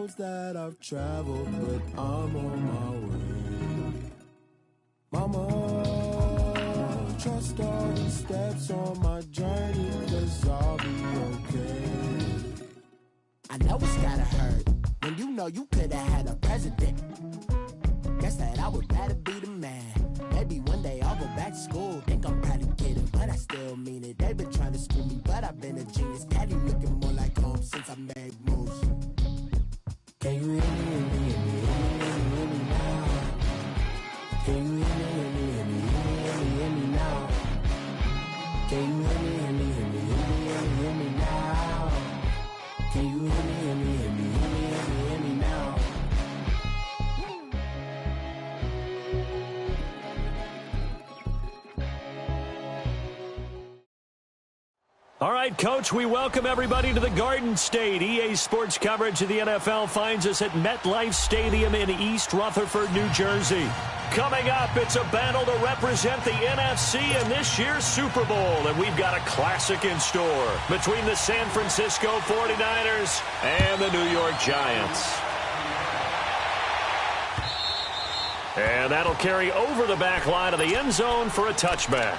roads that I've traveled, but I'm on my way. Mama, trust all the steps on my journey, 'cause I'll be okay. I know it's gotta hurt when you know you could've had a president. Guess that I would rather be the man. Maybe one day I'll go back to school. Think I'm probably kidding, but I still mean it. They've been trying to school me, but I've been a genius. Daddy looking more like home since I made moves. Can you hear me, hear me, hear me, hear me, hear me now? Can you hear me, hear me, hear me, hear me, hear me, hear me now? Can you hear me, hear me, hear me, hear me, hear me, hear me now? Can you hear me, hear me, hear me, hear me, hear me, hear me now? All right, Coach, we welcome everybody to the Garden State. EA Sports coverage of the NFL finds us at MetLife Stadium in East Rutherford, New Jersey. Coming up, it's a battle to represent the NFC in this year's Super Bowl, and we've got a classic in store between the San Francisco 49ers and the New York Giants. And that'll carry over the back line of the end zone for a touchback.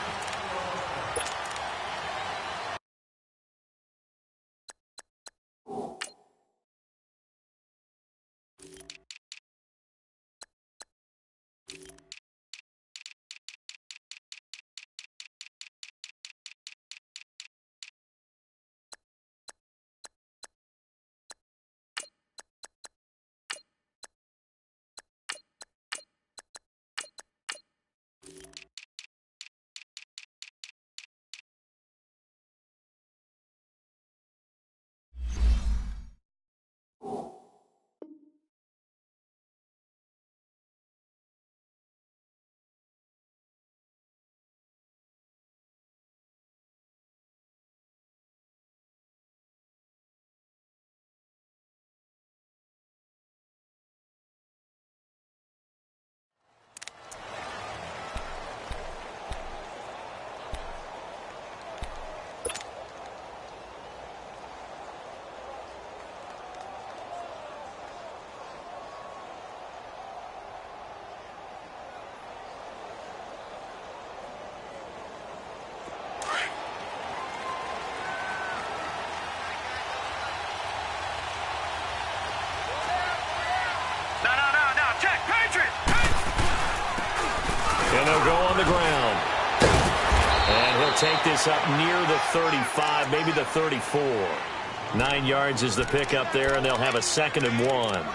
And they'll go on the ground. And he'll take this up near the 35, maybe the 34. 9 yards is the pickup there, and they'll have a 2nd and 1.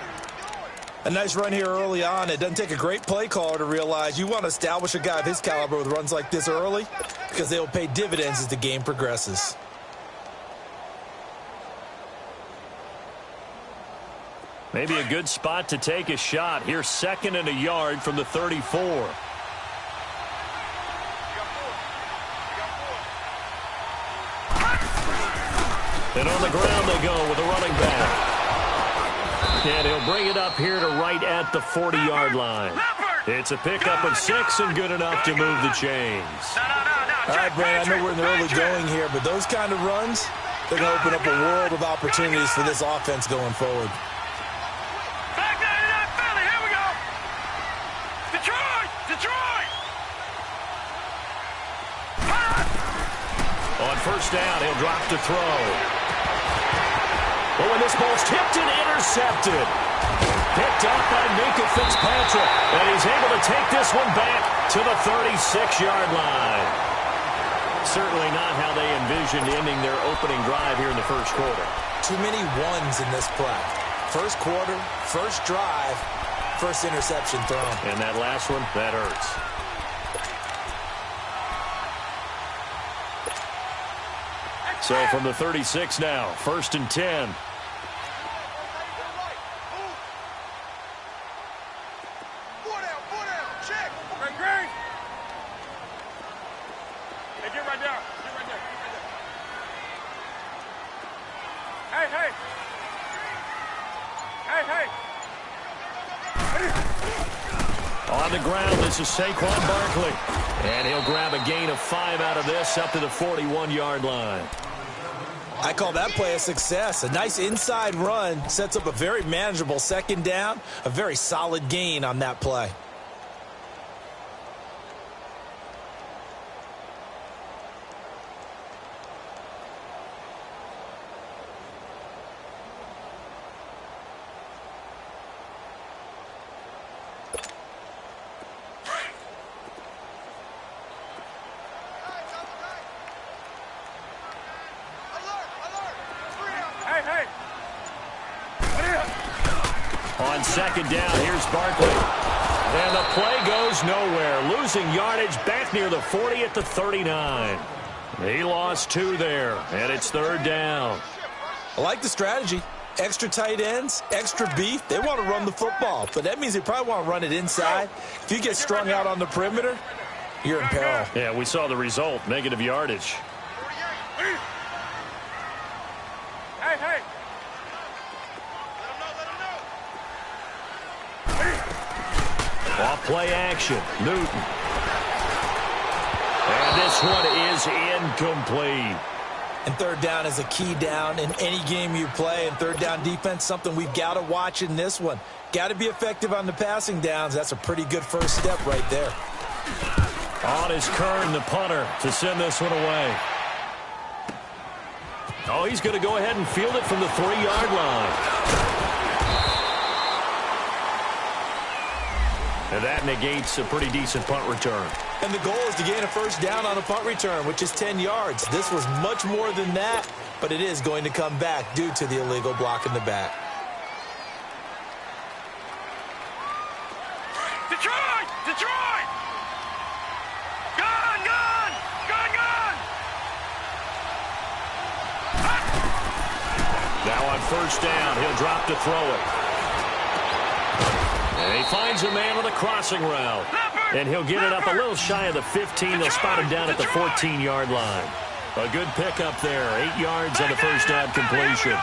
A nice run here early on. It doesn't take a great play caller to realize you want to establish a guy of his caliber with runs like this early because they will pay dividends as the game progresses. Maybe a good spot to take a shot. Here's 2nd and a yard from the 34. And on the ground they go with a running back. And he'll bring it up here to right at the 40-yard line. It's a pickup of 6 and good enough to move the chains. All right, Brandon, I know we're in the early going here, but those kind of runs, they're going to open up a world of opportunities for this offense going forward. On first down, he'll drop to throw. Oh, and this ball's tipped and intercepted. Picked up by Minkah Fitzpatrick. And he's able to take this one back to the 36-yard line. Certainly not how they envisioned ending their opening drive here in the first quarter. Too many ones in this play. First quarter, first drive, first interception thrown. And that last one, that hurts. So from the 36 now, 1st and 10. On the ground, this is Saquon Barkley. And he'll grab a gain of 5 out of this up to the 41-yard line. I call that play a success. A nice inside run sets up a very manageable second down, a very solid gain on that play. On second down, here's Barkley. And the play goes nowhere. Losing yardage back near the 40 at the 39. He lost 2 there, and it's third down. I like the strategy. Extra tight ends, extra beef. They want to run the football, but that means they probably want to run it inside. If you get strung out on the perimeter, you're in peril. Yeah, we saw the result, negative yardage. Hey. Off play action, Newton. And this one is incomplete. And third down is a key down in any game you play. And third down defense, something we've got to watch in this one. Got to be effective on the passing downs. That's a pretty good first step right there. On is Kern, the punter, to send this one away. Oh, he's going to go ahead and field it from the 3-yard line. And that negates a pretty decent punt return. And the goal is to gain a first down on a punt return, which is 10 yards. This was much more than that, but it is going to come back due to the illegal block in the back. Detroit! Gun! Now on first down, he'll drop to throw it. And he finds a man with a crossing route. And he'll get it up a little shy of the 15. They'll spot him down at the 14-yard line. A good pickup there. 8 yards on the first down completion.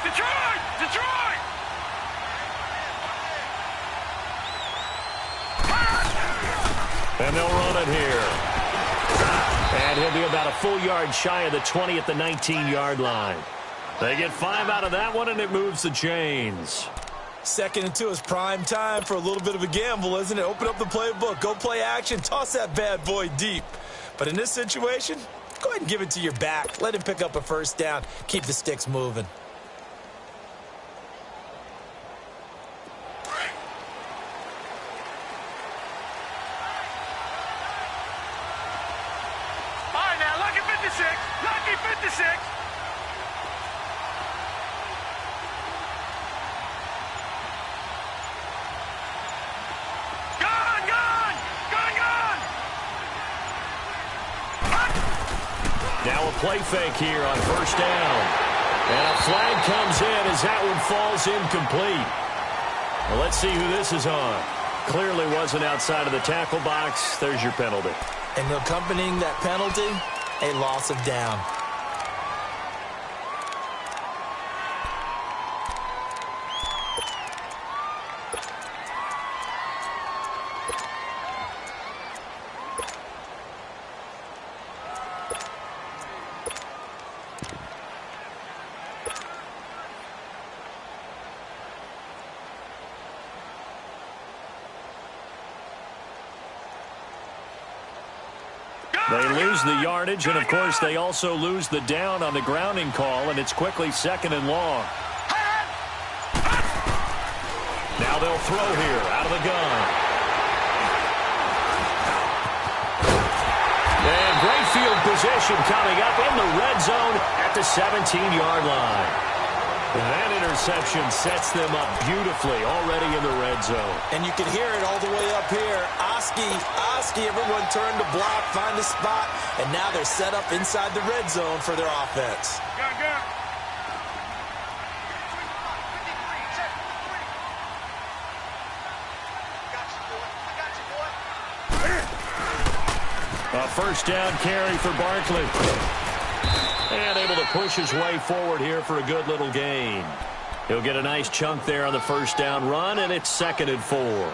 Detroit! And they'll run it here. And he'll be about a full yard shy of the 20 at the 19-yard line. They get 5 out of that one, and it moves the chains. 2nd and 2 is prime time for a little bit of a gamble, isn't it? Open up the playbook, go play action, toss that bad boy deep. But in this situation, go ahead and give it to your back. Let him pick up a first down. Keep the sticks moving. Lucky 56. Now a play fake here on first down. And a flag comes in as that one falls incomplete. Well, let's see who this is on. Clearly wasn't outside of the tackle box. There's your penalty. And accompanying that penalty, a loss of down. They lose the yardage, and, of course, they also lose the down on the grounding call, and it's quickly 2nd and long. Now they'll throw here out of the gun. And great field position coming up in the red zone at the 17-yard line. That interception sets them up beautifully already in the red zone. And you can hear it all the way up here. Oski, everyone turned to block, find a spot, and now they're set up inside the red zone for their offense. A first down carry for Barkley. And able to push his way forward here for a good little gain. He'll get a nice chunk there on the first down run, and it's 2nd and 4.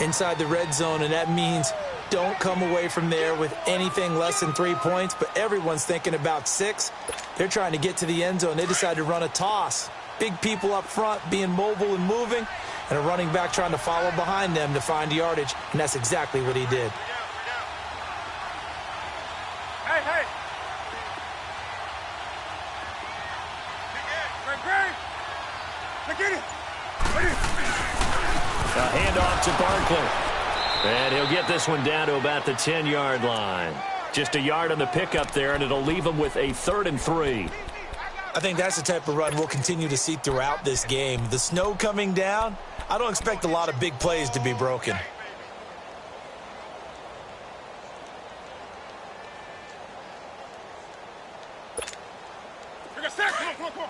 Inside the red zone, and that means don't come away from there with anything less than 3 points, but everyone's thinking about 6. They're trying to get to the end zone. They decide to run a toss. Big people up front being mobile and moving, and a running back trying to follow behind them to find yardage, and that's exactly what he did. Hey, hey. Get it. A handoff to Barkley. And he'll get this one down to about the 10-yard line. Just a yard on the pickup there, and it'll leave him with a 3rd and 3. I think that's the type of run we'll continue to see throughout this game. The snow coming down, I don't expect a lot of big plays to be broken. Come on.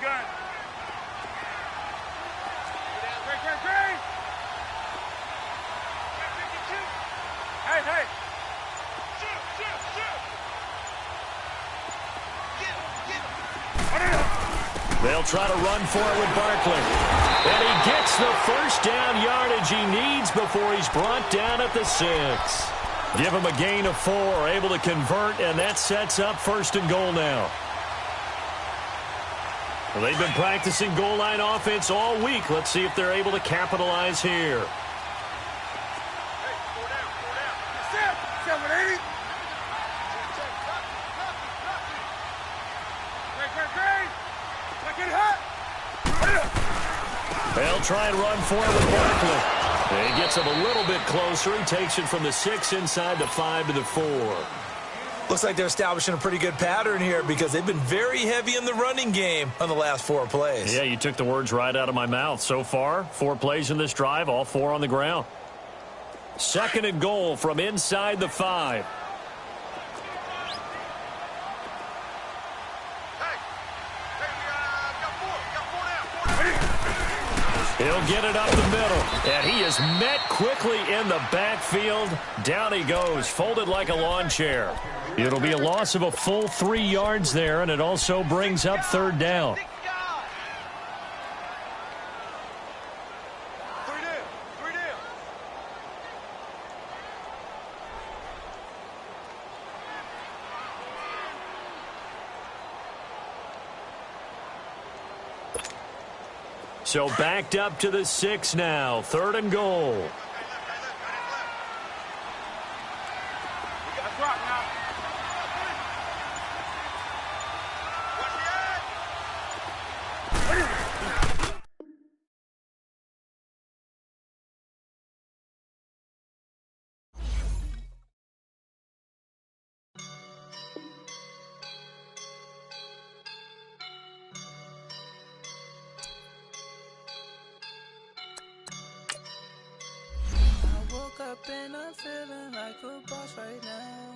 Gun. Great. Hey. They'll try to run for it with Barkley. And he gets the first down yardage he needs before he's brought down at the 6. Give him a gain of 4, able to convert, and that sets up 1st and goal now. Well, they've been practicing goal line offense all week. Let's see if they're able to capitalize here. Hey, 4 down. 780. Great. Get it hot. They'll try and run for it with Barkley. He gets him a little bit closer. He takes it from the 6 inside the 5 to the 4. Looks like they're establishing a pretty good pattern here because they've been very heavy in the running game on the last 4 plays. Yeah, you took the words right out of my mouth. So far, 4 plays in this drive, all 4 on the ground. 2nd and goal from inside the 5. He'll get it up the middle, and he is met quickly in the backfield. Down he goes, folded like a lawn chair. It'll be a loss of a full 3 yards there, and it also brings up 3rd down. So backed up to the 6 now. 3rd and goal. Up and I'm feeling like a boss right now.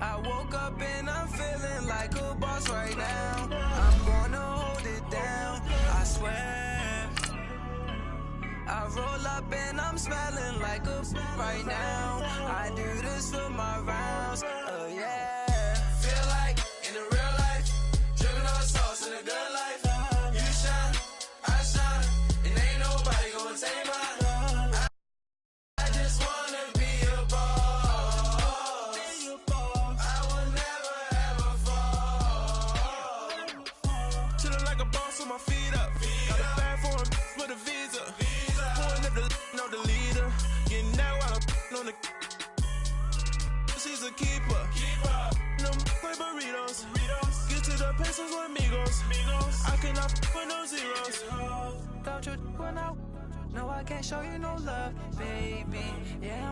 I woke up and I'm feeling like a boss right now. I'm gonna hold it down, I swear. I roll up and I'm smelling like a right now. I do this for my rounds, oh yeah. Feel like in the real life, dripping on sauce in a good life. You shine, I shine, and ain't nobody gonna take mine. I just wanna be a boss. I will never ever fall. Chillin' like a boss with my feet up. Got a bag for him with a visa. Pulling up the know the leader. Getting that while I'm on the. She's a keeper. No play burritos. Get to the pesos with amigos. I cannot with no zeros. Don't you run out? No, I can't show you no love, baby. Yeah,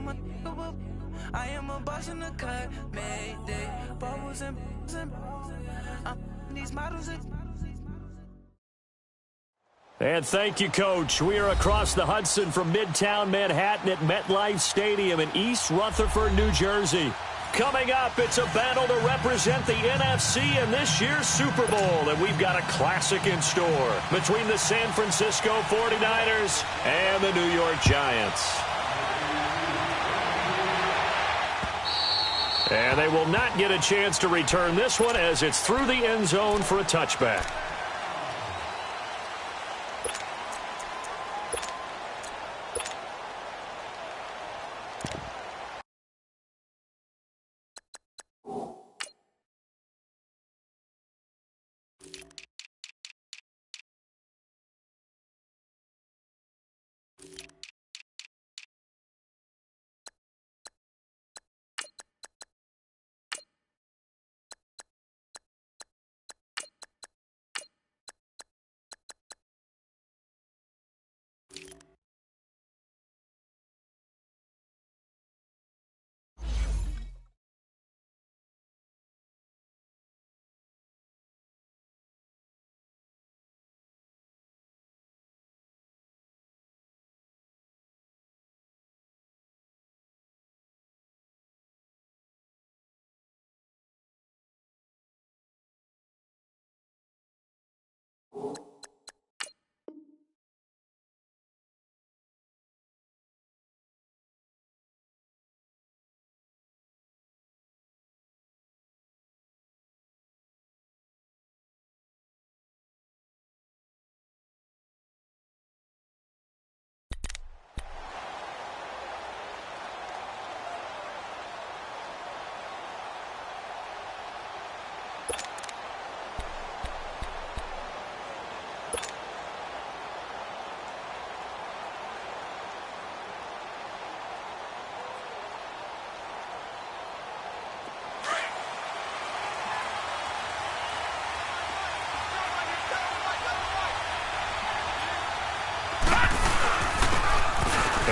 I am a boss in the cut, mayday. Bubbles and these models are. And thank you, Coach. We are across the Hudson from Midtown Manhattan at MetLife Stadium in East Rutherford, New Jersey. Coming up, it's a battle to represent the NFC in this year's Super Bowl, and we've got a classic in store between the San Francisco 49ers and the New York Giants. And they will not get a chance to return this one as it's through the end zone for a touchback.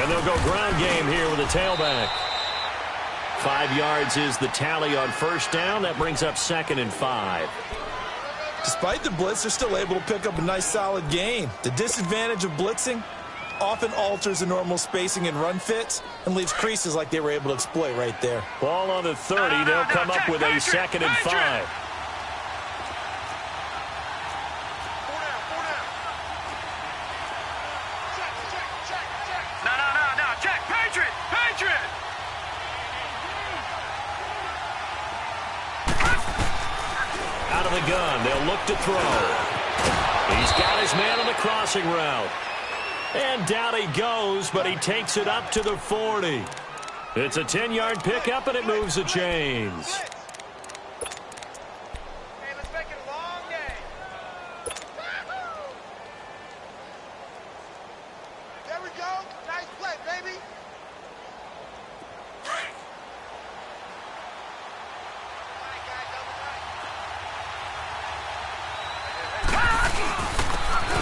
And they'll go ground game here with a tailback. 5 yards is the tally on first down. That brings up 2nd and 5. Despite the blitz, they're still able to pick up a nice, solid gain. The disadvantage of blitzing often alters the normal spacing and run fits and leaves creases like they were able to exploit right there. Ball on the 30. They'll come up with a 2nd and 5. Out of the gun, they'll look to throw. He's got his man on the crossing route. And down he goes, but he takes it up to the 40. It's a 10-yard pickup, and it moves the chains. Hey, let's make it a long day. There we go. Nice play, baby.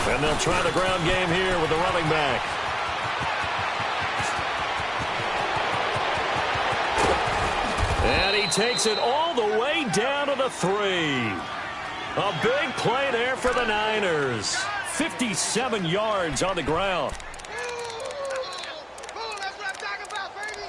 And they'll try the ground game here with the running back. And he takes it all the way down to the 3. A big play there for the Niners. 57 yards on the ground. That's what I'm talking about, baby.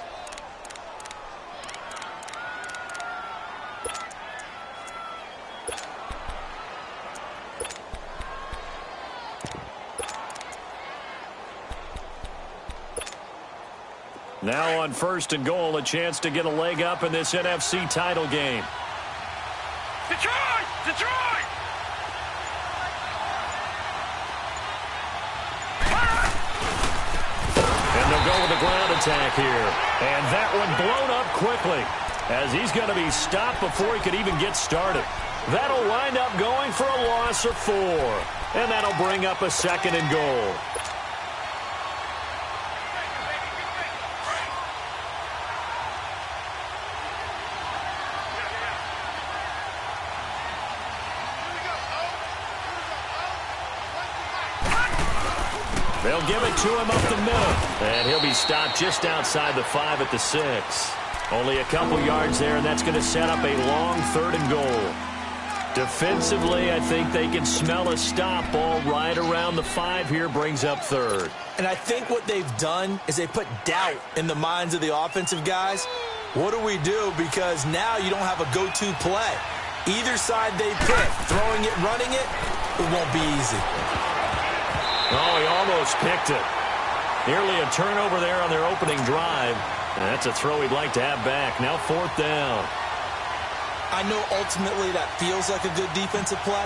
Now on 1st and goal, a chance to get a leg up in this NFC title game. Detroit! Detroit! And they'll go with the ground attack here. And that one blown up quickly as he's going to be stopped before he could even get started. That'll wind up going for a loss of 4. And that'll bring up a 2nd and goal. They'll give it to him up the middle. And he'll be stopped just outside the 5 at the 6. Only a couple yards there, and that's going to set up a long 3rd and goal. Defensively, I think they can smell a stop. Ball right around the 5 here brings up 3rd. And I think what they've done is they put doubt in the minds of the offensive guys. What do we do? Because now you don't have a go-to play. Either side they pick, throwing it, running it, it won't be easy. Oh, he almost picked it. Nearly a turnover there on their opening drive. And that's a throw he'd like to have back. Now 4th down. I know ultimately that feels like a good defensive play,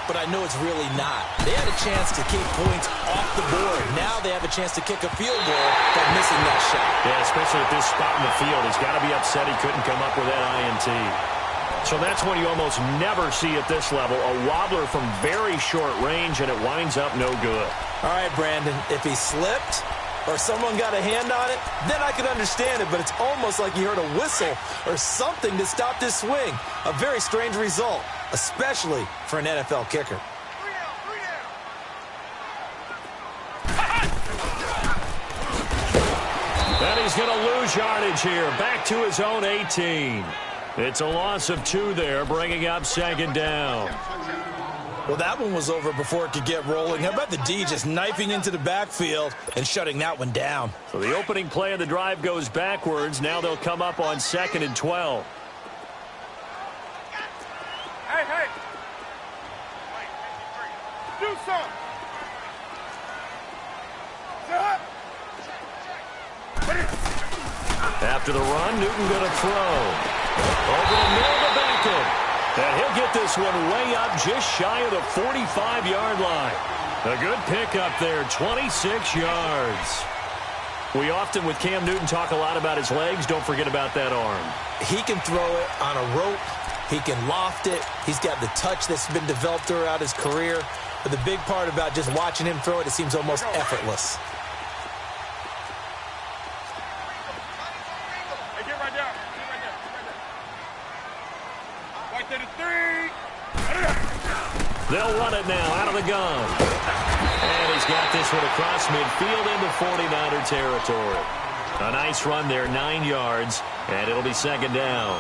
but I know it's really not. They had a chance to kick points off the board. Now they have a chance to kick a field goal by missing that shot. Yeah, especially at this spot in the field. He's got to be upset he couldn't come up with that INT. So that's one you almost never see at this level. A wobbler from very short range, and it winds up no good. All right, Brandon, if he slipped or someone got a hand on it, then I could understand it, but it's almost like you heard a whistle or something to stop this swing. A very strange result, especially for an NFL kicker. And he's going to lose yardage here. Back to his own 18. It's a loss of 2 there, bringing up 2nd down. Well, that one was over before it could get rolling. How about the D just knifing into the backfield and shutting that one down? So the opening play of the drive goes backwards. Now they'll come up on 2nd and 12. Hey. Do something. After the run, Newton going to throw. Over the middle of the back end. And he'll get this one way up just shy of the 45-yard line. A good pickup there, 26 yards. We often, with Cam Newton, talk a lot about his legs. Don't forget about that arm. He can throw it on a rope. He can loft it. He's got the touch that's been developed throughout his career. But the big part about just watching him throw it, it seems almost effortless. Hey, get right down. Right to the 3. They'll run it now out of the gun. And he's got this one across midfield into 49er territory. A nice run there, 9 yards, and it'll be 2nd down.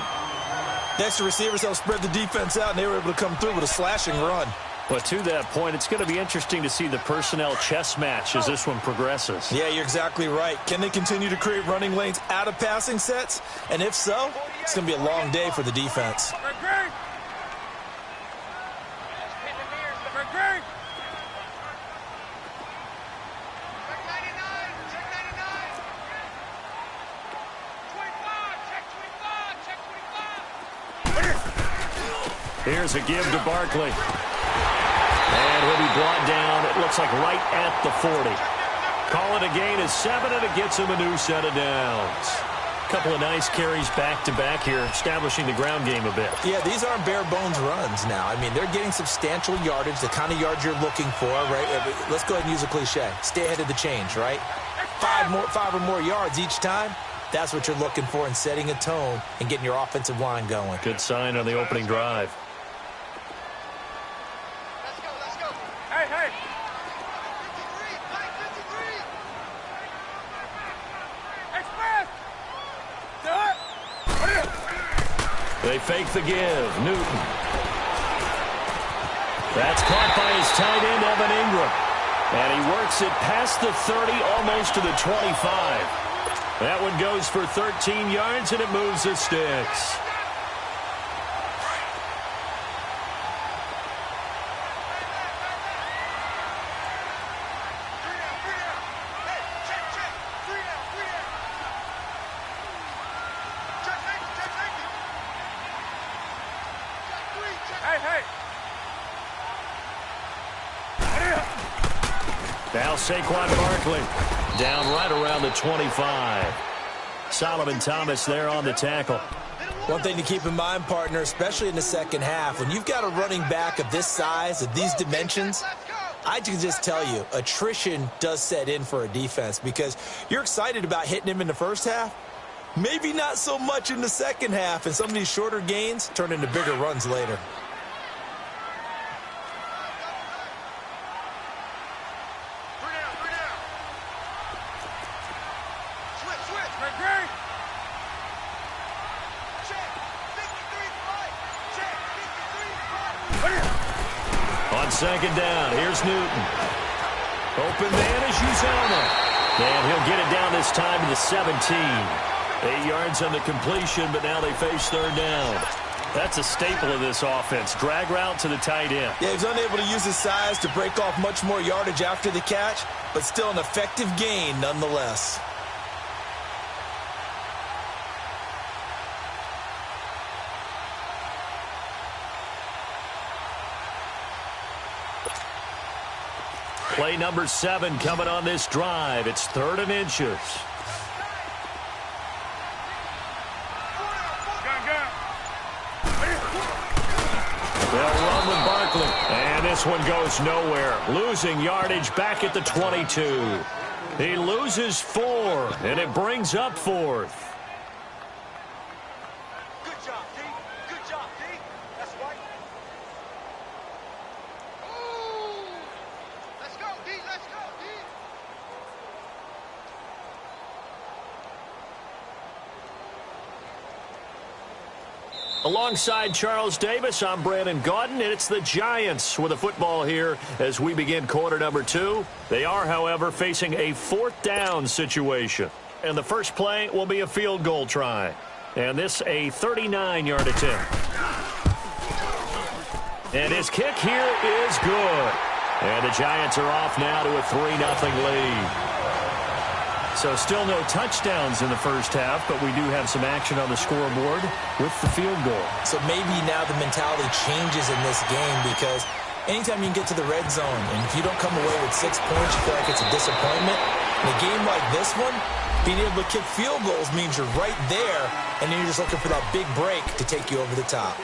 Next, the receivers helped spread the defense out, and they were able to come through with a slashing run. But to that point, it's going to be interesting to see the personnel chess match as this one progresses. Yeah, you're exactly right. Can they continue to create running lanes out of passing sets? And if so, it's going to be a long day for the defense. Here's a give to Barkley. And he'll be brought down, it looks like right at the 40. Call it a gain of 7, and it gets him a new set of downs. Couple of nice carries back-to-back here, establishing the ground game a bit. Yeah, these aren't bare-bones runs now. I mean, they're getting substantial yardage, the kind of yards you're looking for, right? Let's go ahead and use a cliche. Stay ahead of the change, right? 5 or more yards each time. That's what you're looking for in setting a tone and getting your offensive line going. Good sign on the opening drive. Let's go. Hey. Express. Do it. They fake the give. Newton. That's caught by his tight end, Evan Ingram. And he works it past the 30, almost to the 25. That one goes for 13 yards, and it moves the sticks. Now Saquon Barkley down right around the 25. Solomon Thomas there on the tackle. One thing to keep in mind, partner, especially in the second half, when you've got a running back of this size, of these dimensions, I can just tell you, attrition does set in for a defense because you're excited about hitting him in the first half. Maybe not so much in the second half, and some of these shorter gains turn into bigger runs later. On 2nd down, here's Newton. Open man is Uzoma. And he'll get it down this time to the 17. 8 yards on the completion, but now they face 3rd down. That's a staple of this offense. Drag route to the tight end. Yeah, he's unable to use his size to break off much more yardage after the catch, but still an effective gain nonetheless. Play number 7 coming on this drive. It's 3rd and inches. They'll run with Barkley. And this one goes nowhere. Losing yardage back at the 22. He loses 4, and it brings up 4th. Good job, D. Good job, D. That's right. Ooh. Let's go, D. Let's go, D. Alongside Charles Davis, I'm Brandon Gaudin, and it's the Giants with a football here as we begin quarter number 2. They are, however, facing a 4th down situation. And the first play will be a field goal try. And this a 39-yard attempt. And his kick here is good. And the Giants are off now to a 3-0 lead. So still no touchdowns in the first half, but we do have some action on the scoreboard with the field goal. So maybe now the mentality changes in this game because anytime you can get to the red zone, and if you don't come away with 6 points, you feel like it's a disappointment. In a game like this one, being able to kick field goals means you're right there, and then you're just looking for that big break to take you over the top.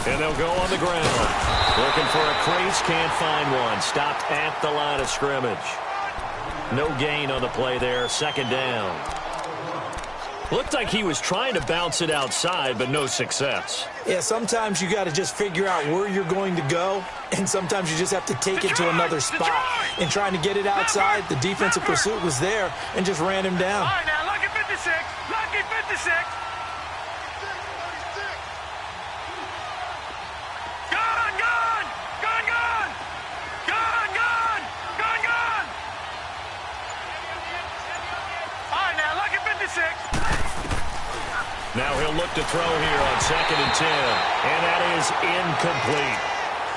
And they'll go on the ground. Looking for a crease, can't find one. Stopped at the line of scrimmage. No gain on the play there, 2nd down. Looked like he was trying to bounce it outside, but no success. Yeah, sometimes you got to just figure out where you're going to go, and sometimes you just have to take it to another spot. And trying to get it outside, the defensive pursuit was there and just ran him down. All right, now, lucky 56. Lucky 56. Now he'll look to throw here on 2nd and 10, and that is incomplete.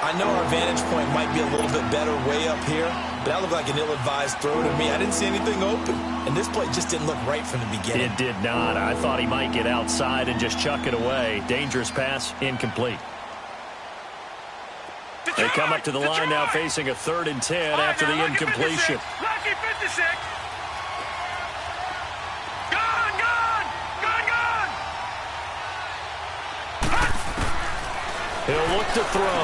I know our vantage point might be a little bit better way up here, but that looked like an ill-advised throw to me. I didn't see anything open, and this play just didn't look right from the beginning. It did not. I thought he might get outside and just chuck it away. Dangerous pass, incomplete. They come up to the line now facing a 3rd and 10 after the incompletion. Lucky 56. He'll look to throw.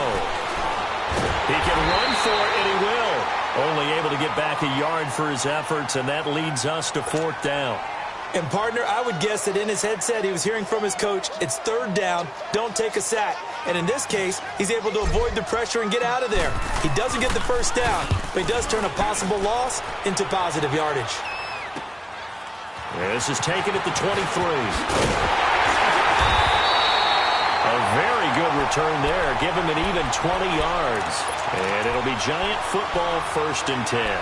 He can run for it, and he will. Only able to get back a yard for his efforts, and that leads us to 4th down. And, partner, I would guess that in his headset he was hearing from his coach, it's 3rd down, don't take a sack. And in this case, he's able to avoid the pressure and get out of there. He doesn't get the 1st down, but he does turn a possible loss into positive yardage. This is taken at the 23. A very good return there. Give him an even 20 yards. And it'll be Giant football 1st and 10.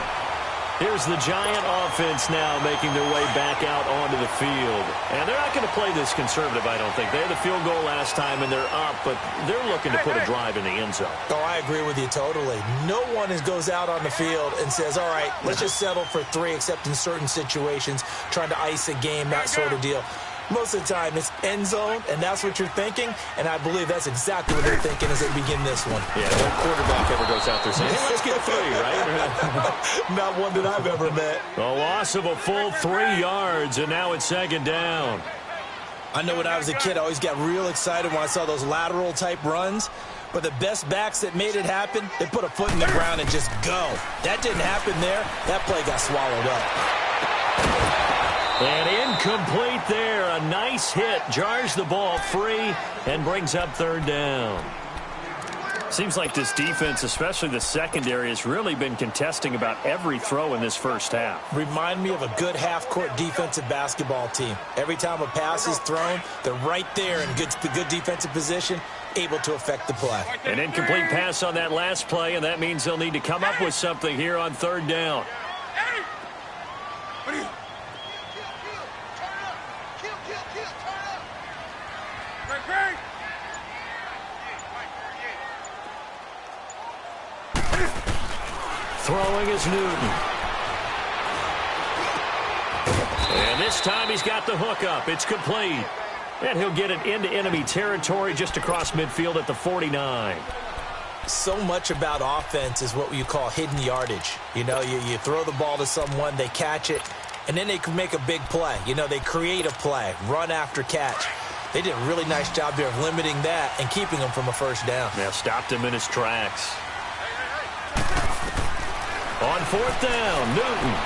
Here's the Giant offense now making their way back out onto the field. And they're not going to play this conservative, I don't think. They had the field goal last time, and they're up, but they're looking to put a drive in the end zone. Oh, I agree with you totally. No one goes out on the field and says, all right, let's just settle for 3, except in certain situations, trying to ice a game, that sort of deal. Most of the time, it's end zone, and that's what you're thinking, and I believe that's exactly what they're thinking as they begin this one. Yeah, no quarterback ever goes out there saying, hey, let's get 3, right? Not one that I've ever met. A loss of a full 3 yards, and now it's 2nd down. I know when I was a kid, I always got real excited when I saw those lateral-type runs, but the best backs that made it happen, they put a foot in the ground and just go. That didn't happen there. That play got swallowed up. And incomplete there. A nice hit. Jars the ball free and brings up 3rd down. Seems like this defense, especially the secondary, has really been contesting about every throw in this first half. Remind me of a good half-court defensive basketball team. Every time a pass is thrown, they're right there in good defensive position, able to affect the play. An incomplete pass on that last play, and that means they'll need to come up with something here on third down. Throwing is Newton. And this time he's got the hook up. It's complete. And he'll get it into enemy territory just across midfield at the 49. So much about offense is what you call hidden yardage. You know, you throw the ball to someone, they catch it, and then they can make a big play. You know, they create a play, run after catch. They did a really nice job there of limiting that and keeping him from a first down. Yeah, stopped him in his tracks. On fourth down, Newton.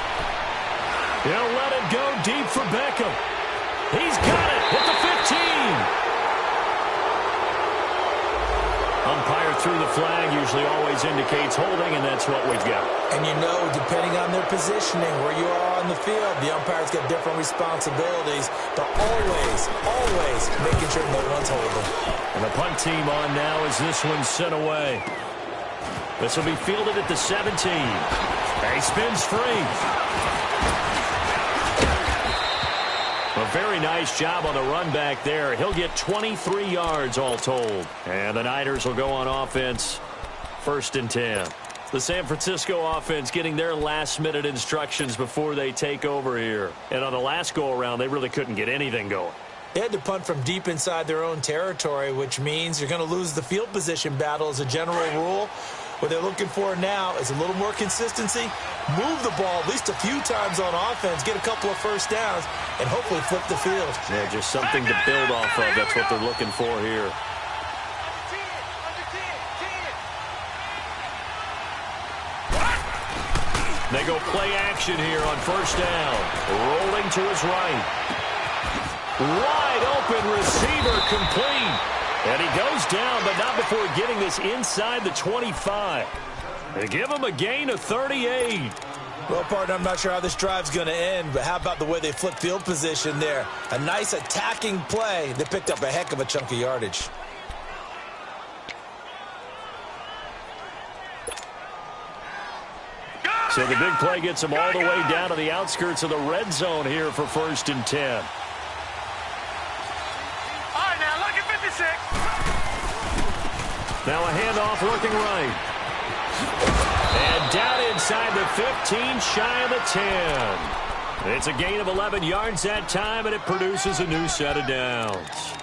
He'll let it go deep for Beckham. He's got it at the 15. Umpire threw the flag, usually always indicates holding, and that's what we've got. And you know, depending on their positioning, where you are on the field, the umpire's got different responsibilities, but always making sure no one's holding. And the punt team on now as this one's sent away. This will be fielded at the 17. He spins free. A very nice job on the run back there. He'll get 23 yards all told. And the Niners will go on offense. 1st and 10. The San Francisco offense getting their last-minute instructions before they take over here. And on the last go-around, they really couldn't get anything going. They had to punt from deep inside their own territory, which means you're going to lose the field position battle as a general rule. What they're looking for now is a little more consistency, move the ball at least a few times on offense, get a couple of first downs, and hopefully flip the field. Yeah, just something to build off of. That's what they're looking for here. They go play action here on first down. Rolling to his right. Wide open receiver complete. And he goes down, but not before getting this inside the 25. They give him a gain of 38. Well, partner, I'm not sure how this drive's going to end, but how about the way they flip field position there? A nice attacking play. They picked up a heck of a chunk of yardage. So the big play gets them all the way down to the outskirts of the red zone here for 1st and 10. Now a handoff looking right. And down inside the 15, shy of the 10. It's a gain of 11 yards that time, and it produces a new set of downs.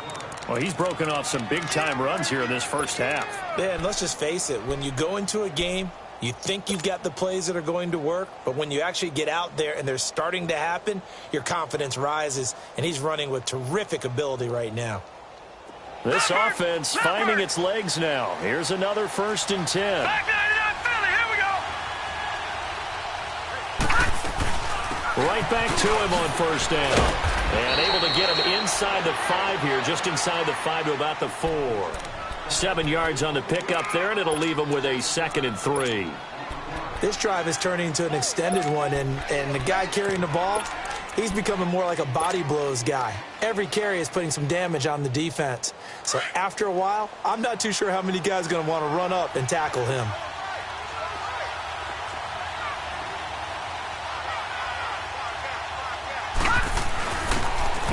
Well, he's broken off some big-time runs here in this first half. Yeah, and let's just face it. When you go into a game, you think you've got the plays that are going to work, but when you actually get out there and they're starting to happen, your confidence rises, and he's running with terrific ability right now. This offense finding its legs now. Here's another 1st and 10. Right back to him on first down. And able to get him inside the 5 here, just inside the 5 to about the 4. 7 yards on the pickup there, and it'll leave him with a 2nd and 3. This drive is turning into an extended one, and the guy carrying the ball, he's becoming more like a body blows guy. Every carry is putting some damage on the defense. So after a while, I'm not too sure how many guys are going to want to run up and tackle him.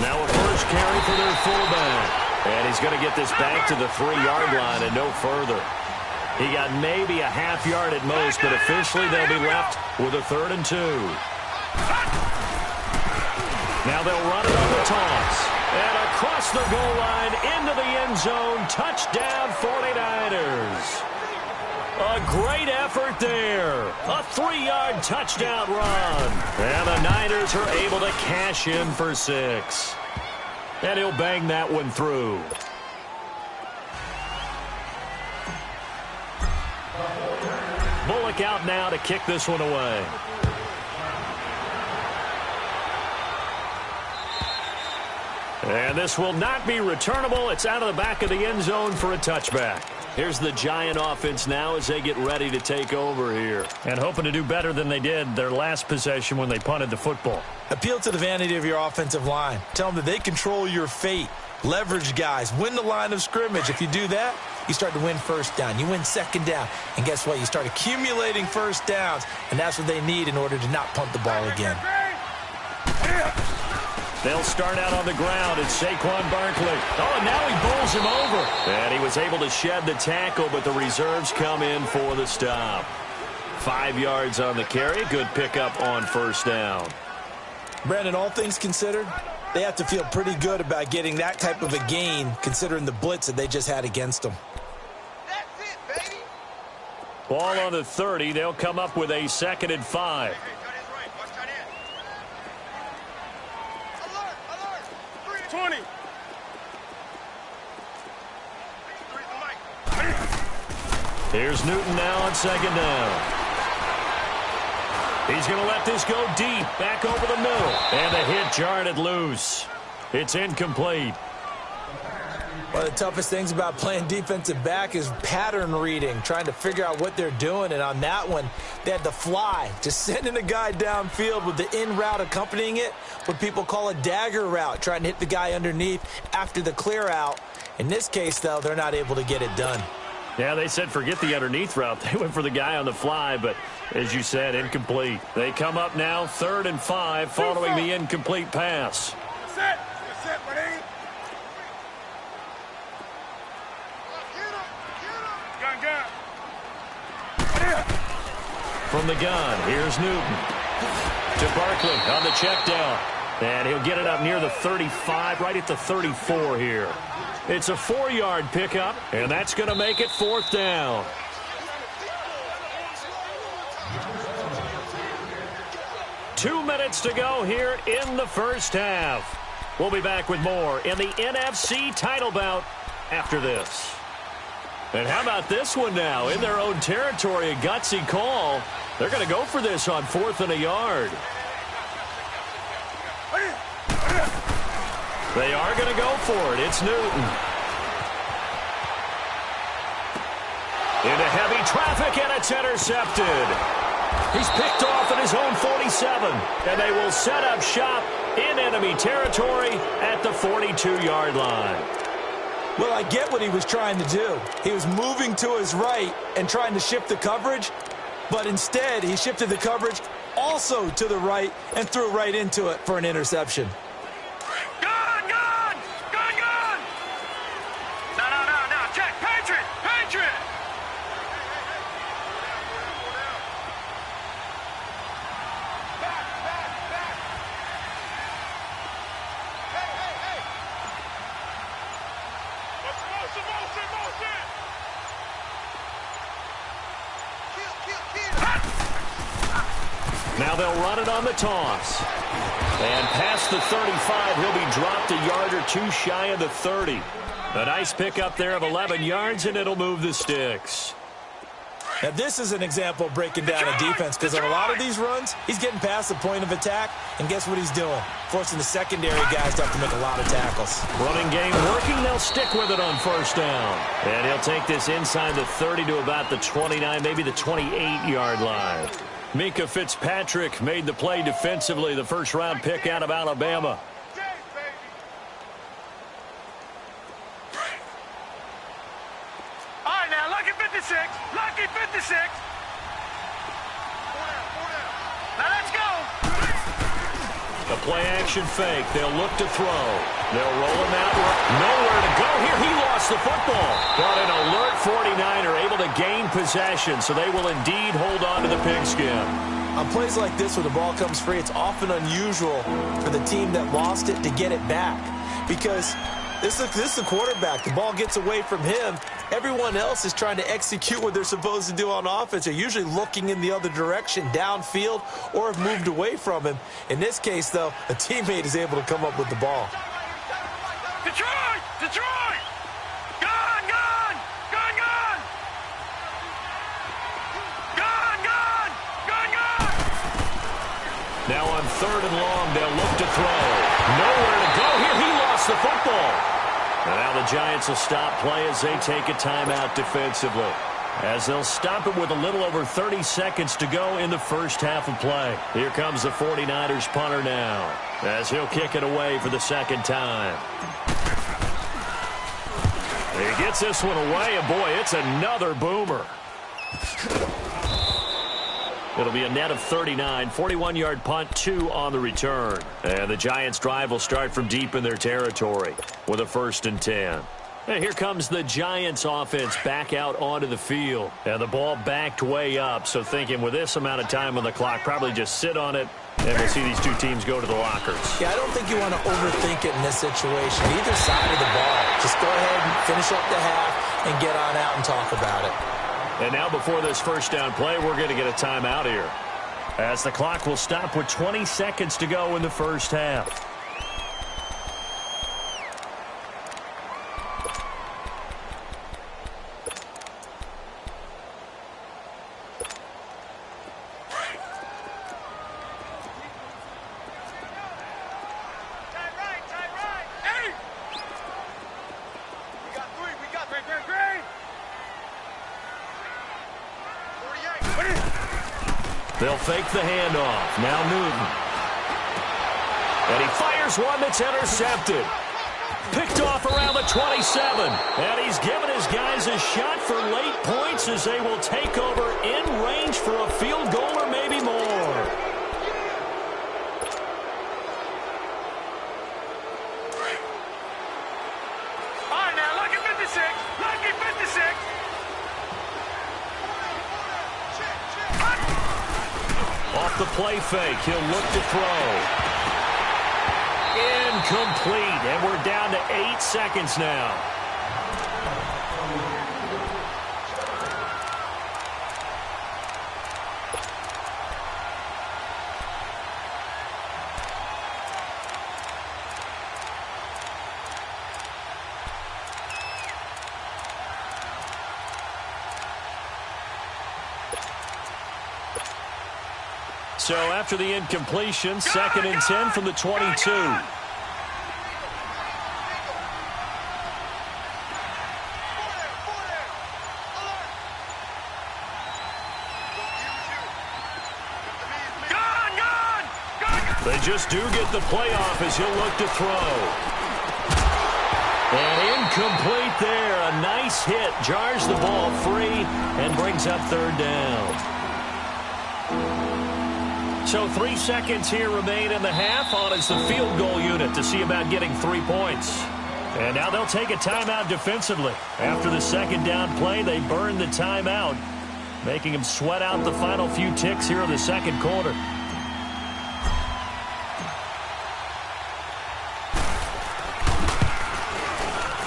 Now a first carry for their fullback. And he's going to get this back to the 3-yard line and no further. He got maybe a half yard at most, but officially they'll be left with a 3rd and 2. Now they'll run it on the toss. And across the goal line into the end zone. Touchdown 49ers. A great effort there. A 3-yard touchdown run. And the Niners are able to cash in for 6. And he'll bang that one through. Bullock out now to kick this one away. And this will not be returnable. It's out of the back of the end zone for a touchback. Here's the Giant offense now as they get ready to take over here. And hoping to do better than they did their last possession when they punted the football. Appeal to the vanity of your offensive line. Tell them that they control your fate. Leverage guys. Win the line of scrimmage. If you do that, you start to win first down. You win second down. And guess what? You start accumulating first downs. And that's what they need in order to not punt the ball again. They'll start out on the ground. It's Saquon Barkley. Oh, and now he bowls him over. And he was able to shed the tackle, but the reserves come in for the stop. 5 yards on the carry. Good pickup on first down. Brandon, all things considered, they have to feel pretty good about getting that type of a gain considering the blitz that they just had against them. That's it, baby. Ball on the 30. They'll come up with a 2nd and 5. Watch tight end. Alert, 20. Here's Newton now on 2nd down. He's going to let this go deep, back over the middle. And the hit jarred it loose. It's incomplete. One of the toughest things about playing defensive back is pattern reading, trying to figure out what they're doing. And on that one, they had the fly, just sending a guy downfield with the in route accompanying it, what people call a dagger route, trying to hit the guy underneath after the clear out. In this case, though, they're not able to get it done. Yeah, they said forget the underneath route. They went for the guy on the fly, but as you said, incomplete. They come up now 3rd and 5 following the incomplete pass. That's it, buddy. Gun. From the gun, here's Newton. To Barkley on the check down. And he'll get it up near the 35, right at the 34 here. It's a 4-yard pickup, and that's going to make it 4th down. Two minutes to go here in the first half. We'll be back with more in the NFC title bout after this. And how about this one now? In their own territory, a gutsy call. They're going to go for this on 4th and a yard. They are going to go for it. It's Newton. Into heavy traffic, and it's intercepted. He's picked off at his own 47, and they will set up shop in enemy territory at the 42-yard line. Well, I get what he was trying to do. He was moving to his right and trying to shift the coverage, but instead he shifted the coverage also to the right and threw right into it for an interception. No. Check. Patriot. Motion. Now they'll run it on the toss. And past the 35, he'll be dropped a yard or two shy of the 30. A nice pickup there of 11 yards, and it'll move the sticks. Now, this is an example of breaking down a defense because on a lot of these runs, he's getting past the point of attack, and guess what he's doing? Forcing the secondary guys to have to make a lot of tackles. Running game working. They'll stick with it on first down. And he'll take this inside the 30 to about the 29, maybe the 28-yard line. Mika Fitzpatrick made the play defensively, the first-round pick out of Alabama. All right, now, lucky 56. Now let's go. The play-action fake. They'll look to throw. They'll roll him out. Nowhere to go here. He lost the football. But an alert 49er able to gain possession, so they will indeed hold on to the pigskin. On plays like this where the ball comes free, it's often unusual for the team that lost it to get it back. Because this is the quarterback. The ball gets away from him. Everyone else is trying to execute what they're supposed to do on offense. They're usually looking in the other direction, downfield, or have moved away from him. In this case, though, a teammate is able to come up with the ball. Detroit! Gun! Now on 3rd and long, they'll look to throw. Nowhere to go here. He lost the football. And now the Giants will stop play as they take a timeout defensively, as they'll stop it with a little over 30 seconds to go in the first half of play. Here comes the 49ers punter now, as he'll kick it away for the second time. He gets this one away, and boy, it's another boomer. It'll be a net of 39, 41-yard punt, 2 on the return. And the Giants' drive will start from deep in their territory with a 1st and 10. And here comes the Giants offense back out onto the field. And the ball backed way up, so thinking with this amount of time on the clock, probably just sit on it, and we'll see these two teams go to the lockers. Yeah, I don't think you want to overthink it in this situation. Either side of the ball. Just go ahead and finish up the half and get on out and talk about it. And now before this first down play, we're going to get a timeout here, as the clock will stop with 20 seconds to go in the first half. They'll fake the handoff. Now Newton. And he fires one that's intercepted. Picked off around the 27. And he's given his guys a shot for late points as they will take over in range for a field goal or maybe more. All right, now, lucky 56. Lucky 56. Off the play fake, he'll look to throw. Incomplete, and we're down to 8 seconds now. So after the incompletion, 2nd and 10 from the 22. They just do get the playoff as he'll look to throw. And incomplete there. A nice hit. Jars the ball free and brings up 3rd down. So 3 seconds here remain in the half. On is the field goal unit to see about getting 3 points. And now they'll take a timeout defensively. After the 2nd down play, they burn the timeout, making them sweat out the final few ticks here in the 2nd quarter.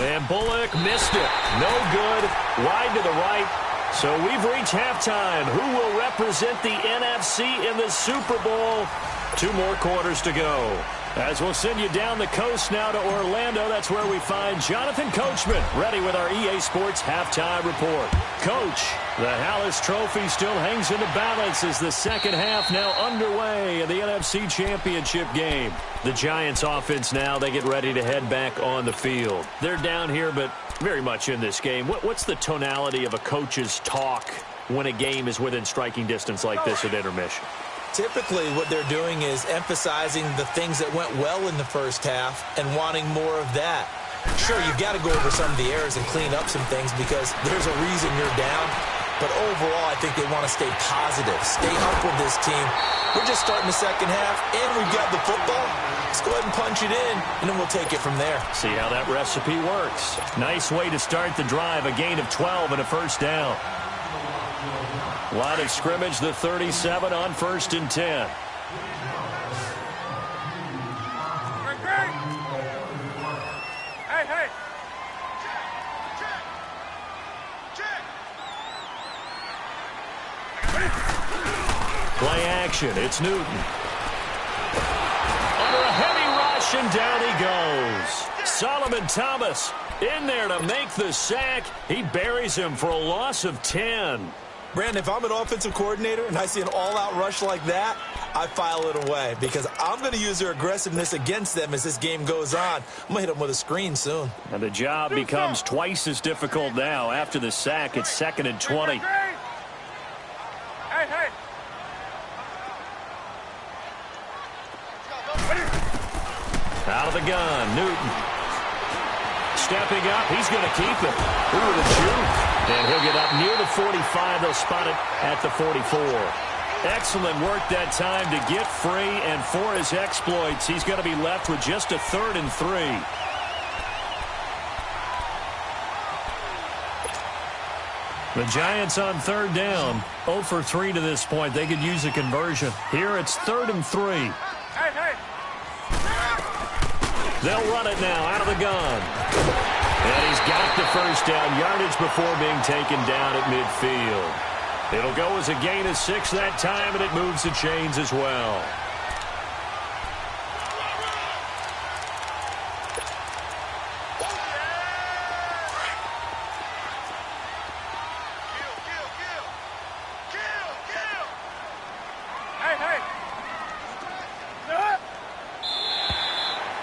And Bullock missed it. No good. Wide to the right. So we've reached halftime. Who will represent the NFC in the Super Bowl? 2 more quarters to go. As we'll send you down the coast now to Orlando, that's where we find Jonathan Coachman, ready with our EA Sports Halftime Report. Coach, the Hallis Trophy still hangs in the balance as the 2nd half now underway in the NFC Championship game. The Giants offense now, they get ready to head back on the field. They're down here, but very much in this game. What's the tonality of a coach's talk when a game is within striking distance like this at intermission? Typically, what they're doing is emphasizing the things that went well in the first half and wanting more of that. Sure, you've got to go over some of the errors and clean up some things because there's a reason you're down. But overall, I think they want to stay positive, stay up with this team. We're just starting the 2nd half, and we've got the football. Let's go ahead and punch it in, and then we'll take it from there. See how that recipe works. Nice way to start the drive, a gain of 12 and a 1st down. Line of scrimmage, the 37 on 1st and 10. Hey. Play action. It's Newton. Under a heavy rush, and down he goes. Solomon Thomas in there to make the sack. He buries him for a loss of 10. Brandon, if I'm an offensive coordinator and I see an all-out rush like that, I file it away because I'm going to use their aggressiveness against them as this game goes on. I'm going to hit them with a screen soon. And the job becomes twice as difficult now. After the sack, it's 2nd and 20. Hey. Out of the gun, Newton. Stepping up, he's going to keep it. Ooh, the juke. And he'll get up near the 45. They'll spot it at the 44. Excellent work that time to get free, and for his exploits, he's going to be left with just a 3rd and 3. The Giants on 3rd down, 0 for 3 to this point. They could use a conversion. Here it's 3rd and 3. Hey. They'll run it now out of the gun. And he's got the first down yardage before being taken down at midfield. It'll go as a gain of 6 that time, and it moves the chains as well.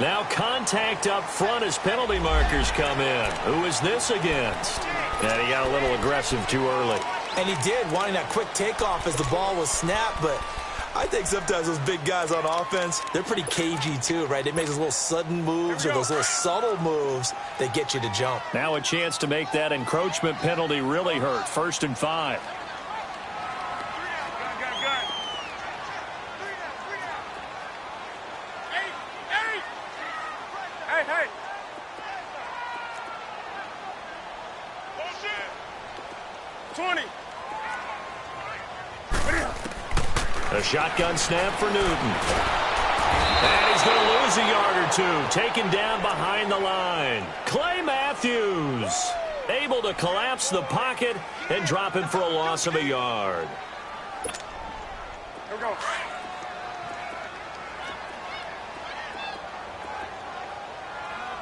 Now contact up front as penalty markers come in. Who is this against? And he got a little aggressive too early. And he did, wanting that quick takeoff as the ball was snapped, but I think sometimes those big guys on offense, they're pretty cagey too, right? They make those little sudden moves or those little subtle moves that get you to jump. Now a chance to make that encroachment penalty really hurt. 1st and 5. Hey. 20. A shotgun snap for Newton. And he's going to lose a yard or 2. Taken down behind the line. Clay Matthews able to collapse the pocket and drop him for a loss of a yard. Here we go.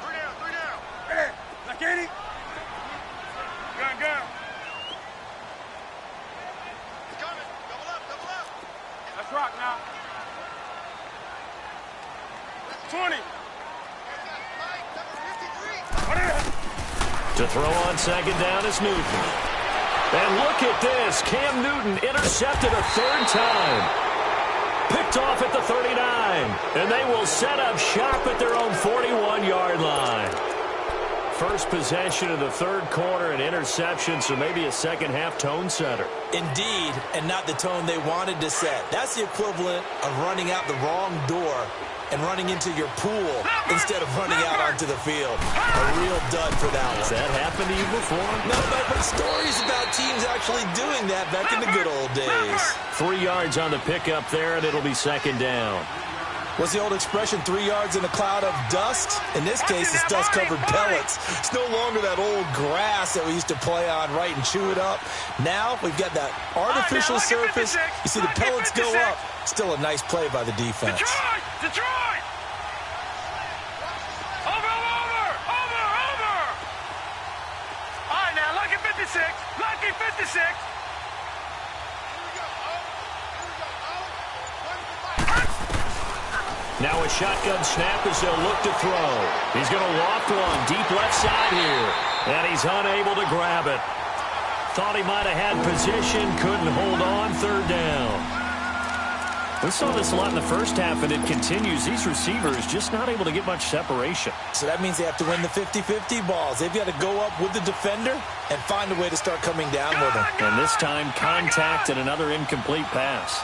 Three down. Hey, like 80. Gun. He's coming. Double up. Let's rock now. 20. To throw on 2nd down is Newton. And look at this. Cam Newton intercepted a 3rd time. Picked off at the 39. And they will set up shop at their own 41-yard line. First possession of the 3rd quarter, an interception, so maybe a second-half tone setter. Indeed, and not the tone they wanted to set. That's the equivalent of running out the wrong door and running into your pool instead of running out onto the field. A real dud for that one. Has that happened to you before? No, but stories about teams actually doing that back in the good old days. 3 yards on the pickup there, and it'll be 2nd down. What's the old expression, 3 yards in a cloud of dust? In this case, it's dust-covered pellets. It's no longer that old grass that we used to play on, right, and chew it up. Now we've got that artificial surface. You see the pellets go up. Still a nice play by the defense. Detroit! Over! All right, now, lucky 56. Lucky 56. Now a shotgun snap as they'll look to throw. He's going to loft one deep left side here. And he's unable to grab it. Thought he might have had position, couldn't hold on. 3rd down. We saw this a lot in the first half, and it continues. These receivers just not able to get much separation. So that means they have to win the 50-50 balls. They've got to go up with the defender and find a way to start coming down with him. And this time, contact and another incomplete pass.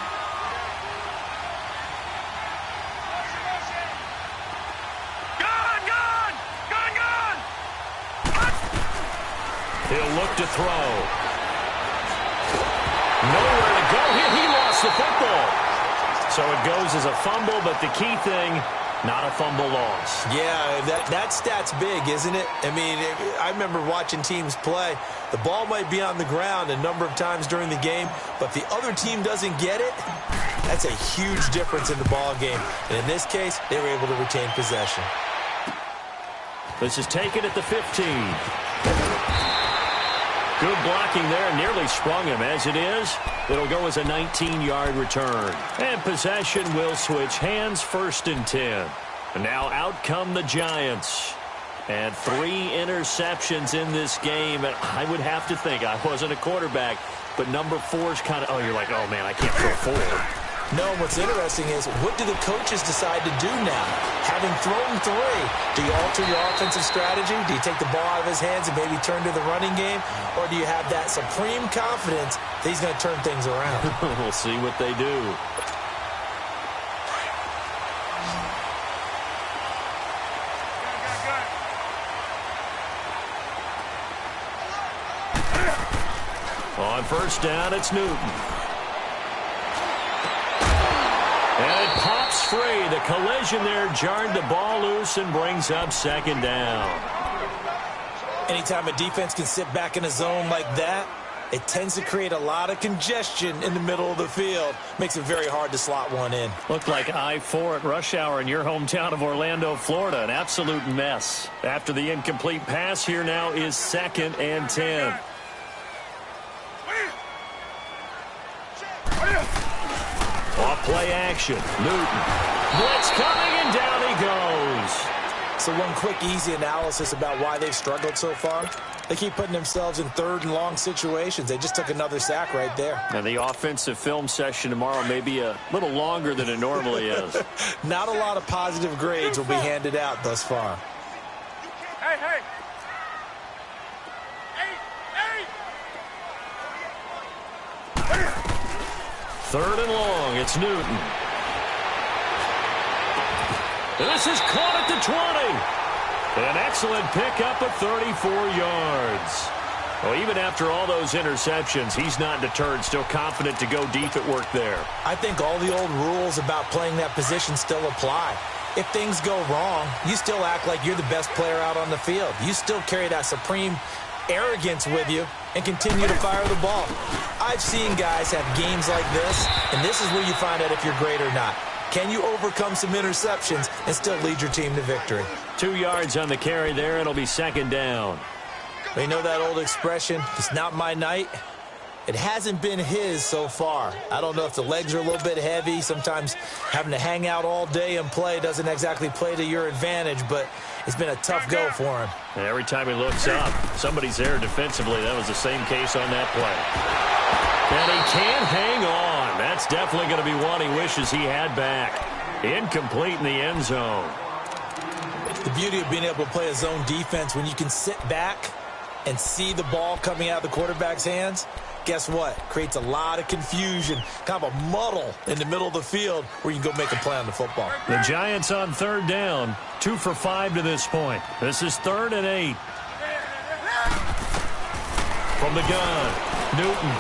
He'll look to throw. Nowhere to go. He lost the football. So it goes as a fumble, but the key thing, not a fumble loss. Yeah, that stat's big, isn't it? I mean, I remember watching teams play. The ball might be on the ground a number of times during the game, but if the other team doesn't get it, that's a huge difference in the ball game. And in this case, they were able to retain possession. This is taken at the 15. Good blocking there, nearly sprung him. As it is, it'll go as a 19-yard return. And possession will switch hands, 1st and 10. And now out come the Giants. And 3 interceptions in this game. And I would have to think, I wasn't a quarterback, but number 4 is kind of, oh, you're like, oh, man, I can't throw 4. No, what's interesting is, what do the coaches decide to do now? Having thrown 3, do you alter your offensive strategy? Do you take the ball out of his hands and maybe turn to the running game? Or do you have that supreme confidence that he's going to turn things around? We'll see what they do. On 1st down, it's Newton. And it pops free. The collision there jarred the ball loose and brings up 2nd down. Anytime a defense can sit back in a zone like that, it tends to create a lot of congestion in the middle of the field. Makes it very hard to slot one in. Looked like I-4 at rush hour in your hometown of Orlando, Florida. An absolute mess. After the incomplete pass, here now is 2nd and 10. Off play action. Newton. Blitz coming, and down he goes. So one quick, easy analysis about why they've struggled so far. They keep putting themselves in 3rd and long situations. They just took another sack right there. And the offensive film session tomorrow may be a little longer than it normally is. Not a lot of positive grades will be handed out thus far. Hey, hey. 3rd and long. It's Newton. This is caught at the 20. An excellent pickup of 34 yards. Well, even after all those interceptions, he's not deterred, still confident to go deep at work there. I think all the old rules about playing that position still apply. If things go wrong, you still act like you're the best player out on the field. You still carry that supreme arrogance with you and continue to fire the ball. I've seen guys have games like this, and this is where you find out if you're great or not. Can you overcome some interceptions and still lead your team to victory? 2 yards on the carry there. It'll be 2nd down. You know that old expression, it's not my night? It hasn't been his so far. I don't know if the legs are a little bit heavy. Sometimes having to hang out all day and play doesn't exactly play to your advantage, but it's been a tough go for him. And every time he looks up, somebody's there defensively. That was the same case on that play. And he can't hang on. That's definitely going to be one he wishes he had back. Incomplete in the end zone. The beauty of being able to play a zone defense when you can sit back and see the ball coming out of the quarterback's hands, guess what? Creates a lot of confusion, kind of a muddle in the middle of the field where you can go make a play on the football. The Giants on 3rd down, 2 for 5 to this point. This is 3rd and 8. From the gun, Newton.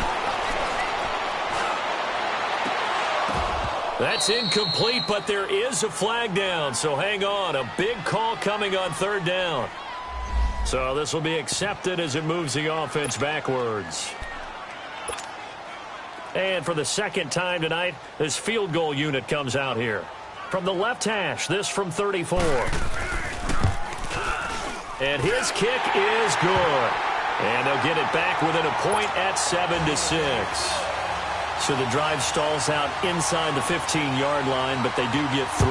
That's incomplete, but there is a flag down, so hang on. A big call coming on 3rd down. So this will be accepted as it moves the offense backwards. And for the 2nd time tonight, this field goal unit comes out here. From the left hash, this from 34. And his kick is good. And they'll get it back within a point at 7-6. So the drive stalls out inside the 15-yard line, but they do get 3.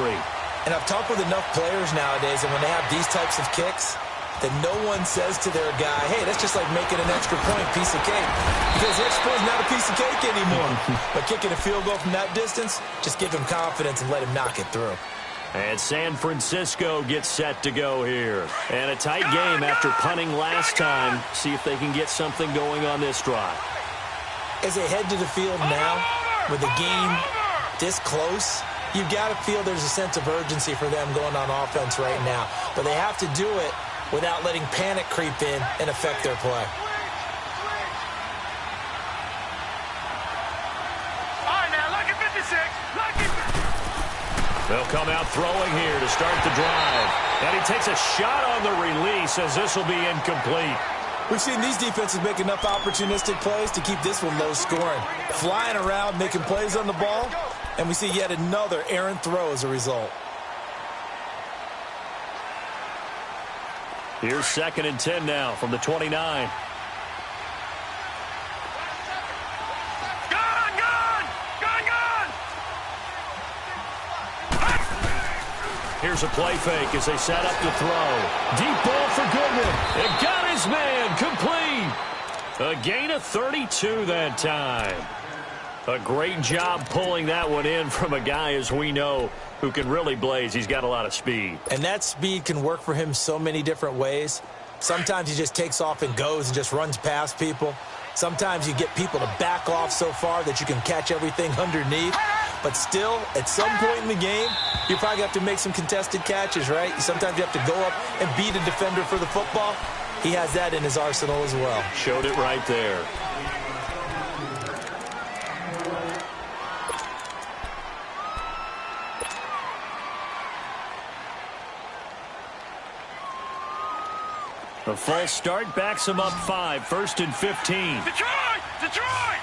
And I've talked with enough players nowadays, and when they have these types of kicks, that no one says to their guy, hey, that's just like making an extra point, piece of cake. Because the extra point is not a piece of cake anymore. But kicking a field goal from that distance, just give him confidence and let him knock it through. And San Francisco gets set to go here. And a tight game after punting last time. See if they can get something going on this drive. As they head to the field now, with the game this close, you've got to feel there's a sense of urgency for them going on offense right now. But they have to do it without letting panic creep in and affect their play. All right, now, look at 56. Look at... They'll come out throwing here to start the drive. And he takes a shot on the release as this will be incomplete. We've seen these defenses make enough opportunistic plays to keep this one low scoring. Flying around, making plays on the ball, and we see yet another errant throw as a result. Here's 2nd and 10 now from the 29. Here's a play fake as they set up to throw. Deep ball for Goodwin. It got his man. Complete. A gain of 32 that time. A great job pulling that one in from a guy, as we know, who can really blaze. He's got a lot of speed. And that speed can work for him so many different ways. Sometimes he just takes off and goes and just runs past people. Sometimes you get people to back off so far that you can catch everything underneath. But still, at some point in the game, you probably have to make some contested catches, right? Sometimes you have to go up and beat a defender for the football. He has that in his arsenal as well. Showed it right there. A false start backs him up 5, 1st and 15. Detroit! Detroit!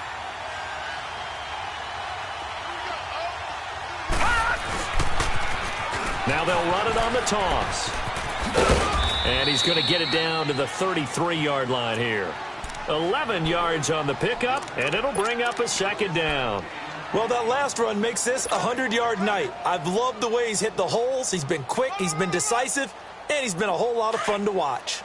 Now they'll run it on the toss. And he's going to get it down to the 33-yard line here. 11 yards on the pickup, and it'll bring up a 2nd down. Well, that last run makes this a 100-yard night. I've loved the way he's hit the holes. He's been quick, he's been decisive, and he's been a whole lot of fun to watch.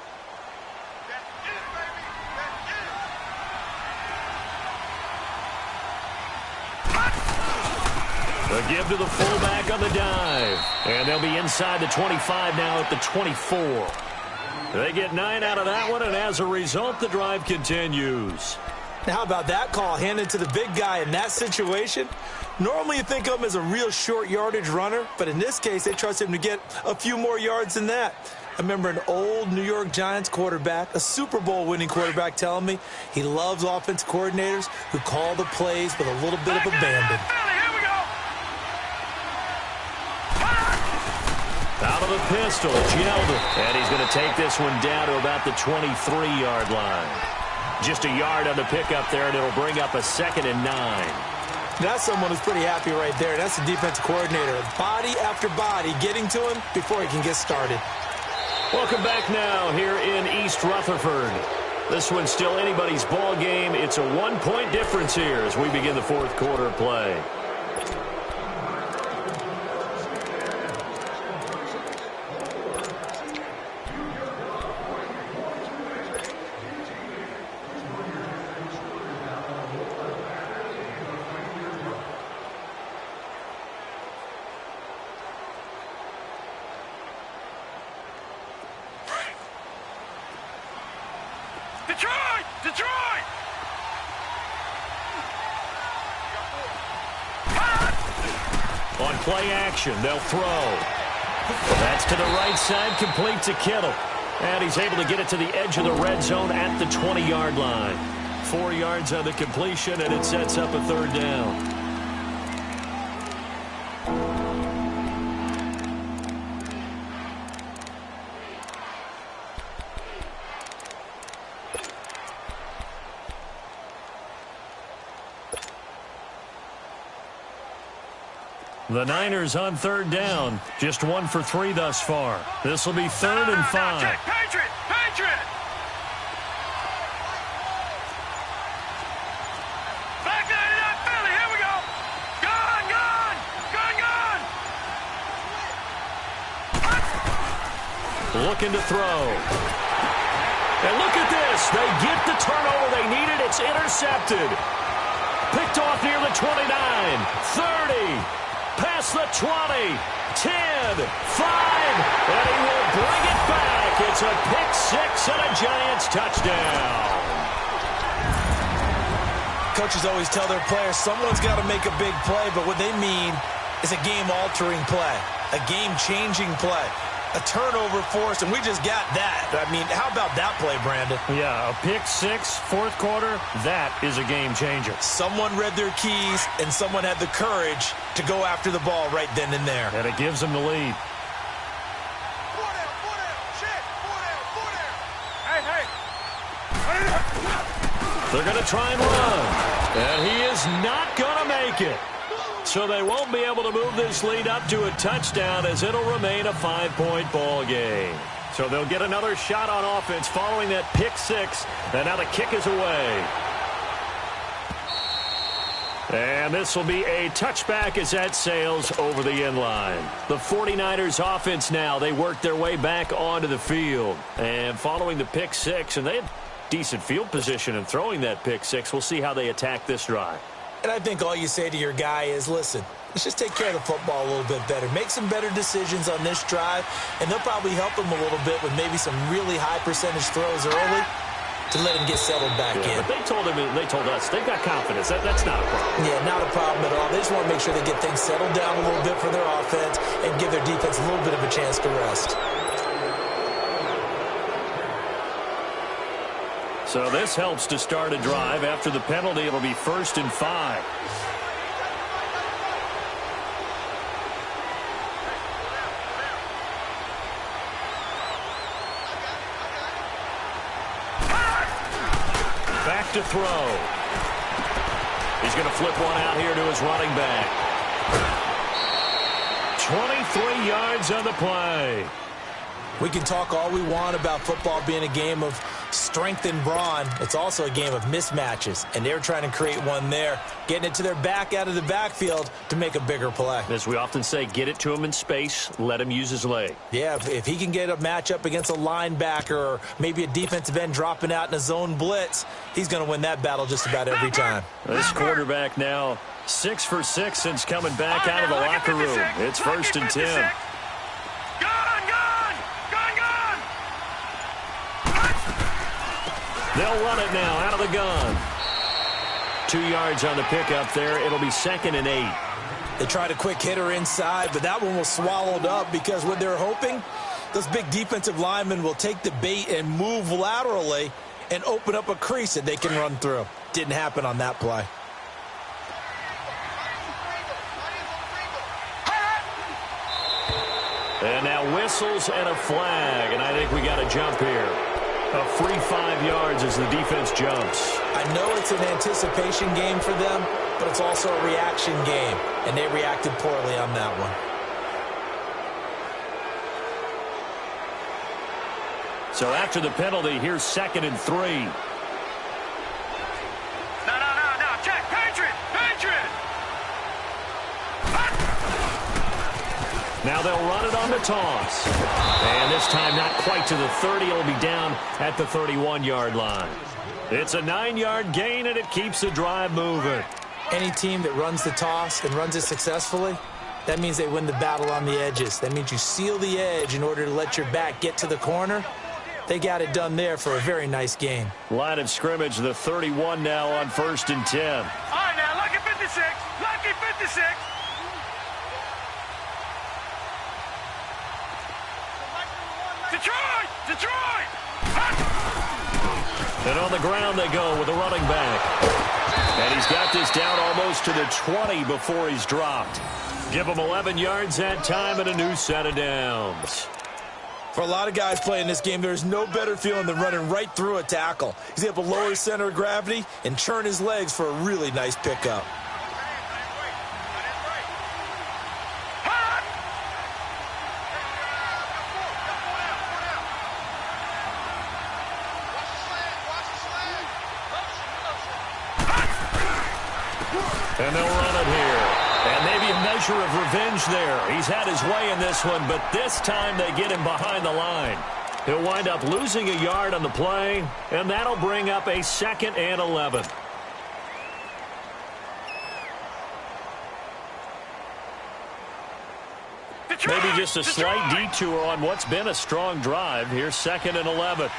A give to the fullback on the dive. And they'll be inside the 25 now at the 24. They get 9 out of that one, and as a result, the drive continues. Now, how about that call handed to the big guy in that situation? Normally you think of him as a real short yardage runner, but in this case, they trust him to get a few more yards than that. I remember an old New York Giants quarterback, a Super Bowl winning quarterback, telling me he loves offense coordinators who call the plays with a little bit of abandon. Out of the pistol, Gelder. And he's going to take this one down to about the 23-yard line. Just a yard on the pickup there, and it'll bring up a 2nd and 9. That's someone who's pretty happy right there. That's the defensive coordinator. Body after body getting to him before he can get started. Welcome back now here in East Rutherford. This one's still anybody's ball game. It's a 1-point difference here as we begin the 4th quarter play. Detroit! Detroit! On play action, they'll throw. That's to the right side, complete to Kittle. And he's able to get it to the edge of the red zone at the 20-yard line. 4 yards on the completion, and it sets up a 3rd down. The Niners on 3rd down. Just 1 for 3 thus far. This will be 3rd and 5. Patriot! Patriot! Back nine up, Philly. Here we go. Gun, gun! Gun, gun! Looking to throw. And look at this. They get the turnover they needed. It's intercepted. Picked off near the 29. 30. Past the 20, 10, 5, and he will bring it back. It's a pick 6 and a Giants touchdown. Coaches always tell their players someone's got to make a big play, but what they mean is a game-altering play, a game-changing play, a turnover forced, and we just got that. I mean, how about that play, Brandon? Yeah, a pick 6, 4th quarter, that is a game changer. Someone read their keys, and someone had the courage to go after the ball right then and there. And it gives them the lead. Hey! They're going to try and run. And he is not going to make it. So they won't be able to move this lead up to a touchdown as it'll remain a 5-point ball game. So they'll get another shot on offense following that pick 6. And now the kick is away. And this will be a touchback as that sails over the end line. The 49ers offense now, they work their way back onto the field. And following the pick six, and they had decent field position in throwing that pick six, we'll see how they attack this drive. And I think all you say to your guy is, listen, let's just take care of the football a little bit better. Make some better decisions on this drive, and they'll probably help him a little bit with maybe some really high percentage throws early to let him get settled back in. But they told us they've got confidence. That's not a problem. Yeah, not a problem at all. They just want to make sure they get things settled down a little bit for their offense and give their defense a little bit of a chance to rest. So this helps to start a drive. After the penalty, it'll be 1st and 5. Back to throw. He's going to flip one out here to his running back. 23 yards on the play. We can talk all we want about football being a game of strength and brawn. It's also a game of mismatches, and they're trying to create one there, getting it to their back out of the backfield to make a bigger play. As we often say, get it to him in space, let him use his leg. Yeah, if he can get a matchup against a linebacker or maybe a defensive end dropping out in a zone blitz, he's going to win that battle just about every time. This quarterback now 6 for 6 since coming back out of the locker room. It's 1st and 10. They'll run it now out of the gun. 2 yards on the pickup there. It'll be 2nd and 8. They tried a quick hitter inside, but that one was swallowed up because what they're hoping, those big defensive linemen will take the bait and move laterally and open up a crease that they can run through. Didn't happen on that play. And now whistles and a flag, and I think we got a jump here. A free 5 yards as the defense jumps. I know it's an anticipation game for them, but it's also a reaction game, and they reacted poorly on that one. So after the penalty, here's 2nd and 3. No. Check. Patriot. Now they'll run it on the toss. And this time not quite to the 30. It'll be down at the 31-yard line. It's a 9-yard gain, and it keeps the drive moving. Any team that runs the toss and runs it successfully, that means they win the battle on the edges. That means you seal the edge in order to let your back get to the corner. They got it done there for a very nice game. Line of scrimmage, the 31 now on 1st and 10. All right, now, lucky 56. Lucky 56. Detroit! And on the ground they go with a running back. And he's got this down almost to the 20 before he's dropped. Give him 11 yards that time and a new set of downs. For a lot of guys playing this game, there's no better feeling than running right through a tackle. He's able to lower his center of gravity and churn his legs for a really nice pickup. And they'll run it here. And maybe a measure of revenge there. He's had his way in this one, but this time they get him behind the line. He'll wind up losing a yard on the play, and that'll bring up a 2nd and 11. Maybe just a slight detour on what's been a strong drive. Here's 2nd and 11.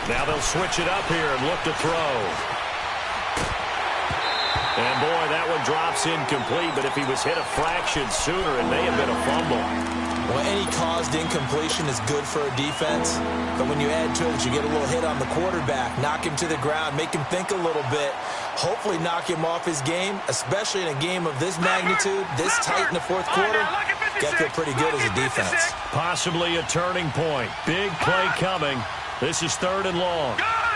Now they'll switch it up here and look to throw. And, boy, that one drops incomplete, but if he was hit a fraction sooner, it may have been a fumble. Well, any caused incompletion is good for a defense, but when you add to it, you get a little hit on the quarterback, knock him to the ground, make him think a little bit, hopefully knock him off his game, especially in a game of this magnitude, this tight in the fourth quarter. Got to feel pretty good as a defense. Possibly a turning point. Big play coming. This is 3rd and long. Gone!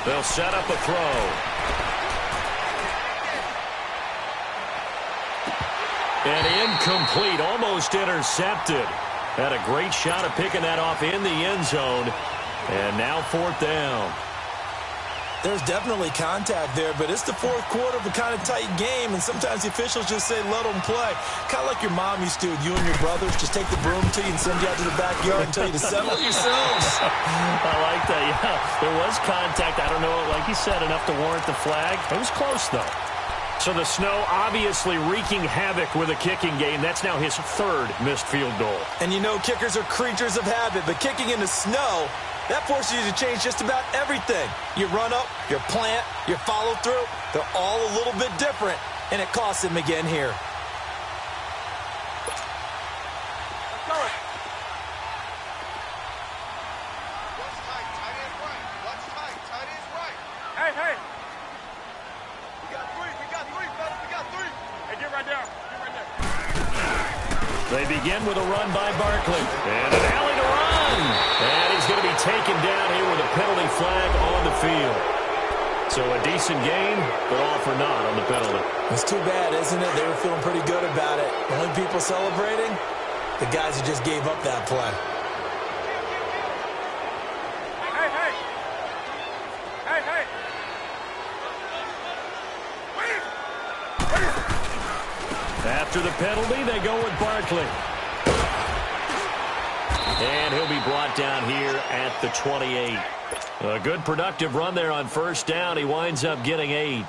They'll set up a throw. And incomplete, almost intercepted. Had a great shot at picking that off in the end zone. And now 4th down. There's definitely contact there, but it's the 4th quarter of a kind of tight game, and sometimes the officials just say, let them play. Kind of like your mom used to with you and your brothers. Just take the broom to you and send you out to the backyard and tell you to settle it yourselves. I like that, yeah. There was contact. I don't know, like you said, enough to warrant the flag. It was close, though. So the snow obviously wreaking havoc with a kicking game. That's now his 3rd missed field goal. And you know kickers are creatures of habit, but kicking in the snow, that forces you to change just about everything. Your run-up, your plant, your follow-through, they're all a little bit different, and it costs him again here. Let's go. What's tight? Tight end right. What's tight? Tight end right. Hey, hey. We got 3. We got 3, fellas. We got 3. Hey, get right down. Get right there. They begin with a run by Barkley. And an alley to run. And he's going to be taken down here with a penalty flag on the field. So a decent game, but all for naught on the penalty. It's too bad, isn't it? They were feeling pretty good about it. The only people celebrating, the guys who just gave up that play. Hey, hey. Hey, hey. After the penalty, they go with Barkley. And he'll be brought down here at the 28. A good productive run there on 1st down. He winds up getting 8.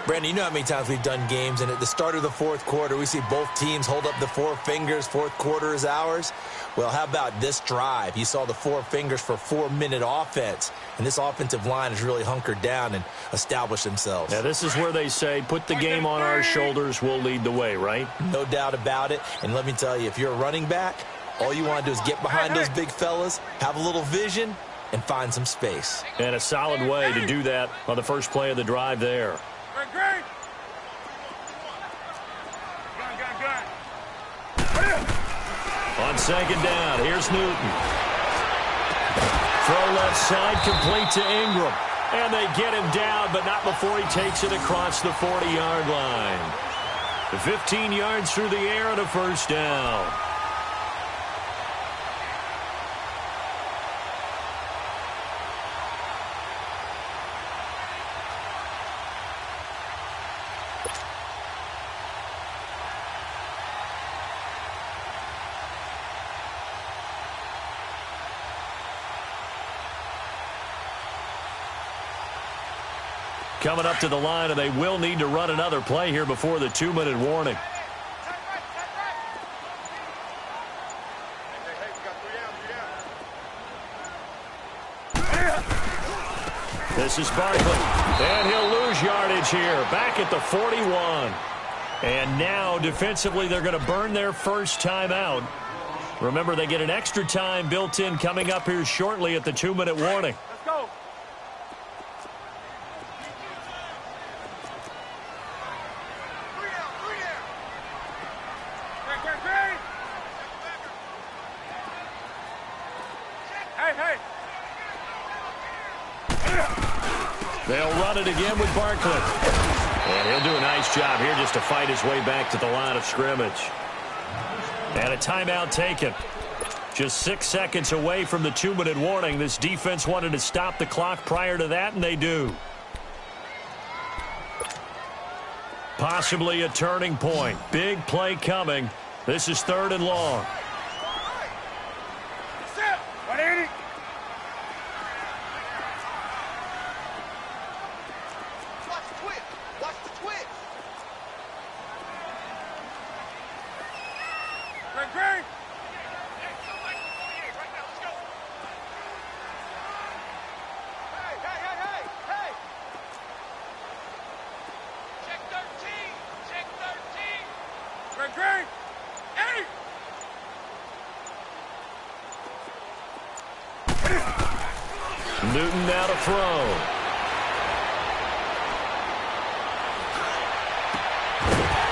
Brandon, you know how many times we've done games, and at the start of the 4th quarter, we see both teams hold up the 4 fingers. 4th quarter is ours. Well, how about this drive? You saw the 4 fingers for 4-minute offense, and this offensive line has really hunkered down and established themselves. Yeah, this is where they say, put the game on our shoulders, we'll lead the way, right? No doubt about it. And let me tell you, if you're a running back, all you want to do is get behind those big fellas, have a little vision, and find some space. And a solid way to do that on the first play of the drive there. Gun. On 2nd down, here's Newton. Throw left side, complete to Ingram. And they get him down, but not before he takes it across the 40-yard line. 15 yards through the air and a 1st down. Coming up to the line, and they will need to run another play here before the 2-minute warning. This is Barkley, and he'll lose yardage here, back at the 41. And now, defensively, they're going to burn their first timeout. Remember, they get an extra time built in coming up here shortly at the 2-minute warning. Let's go. They'll run it again with Barkley. And he'll do a nice job here just to fight his way back to the line of scrimmage. And a timeout taken. Just 6 seconds away from the 2-minute warning. This defense wanted to stop the clock prior to that, and they do. Possibly a turning point. Big play coming. This is 3rd and long. 180. Watch the twitch. Watch the twitch. Greg. Hey. Check 13. Check 13. Greg. Hey. Newton now to throw.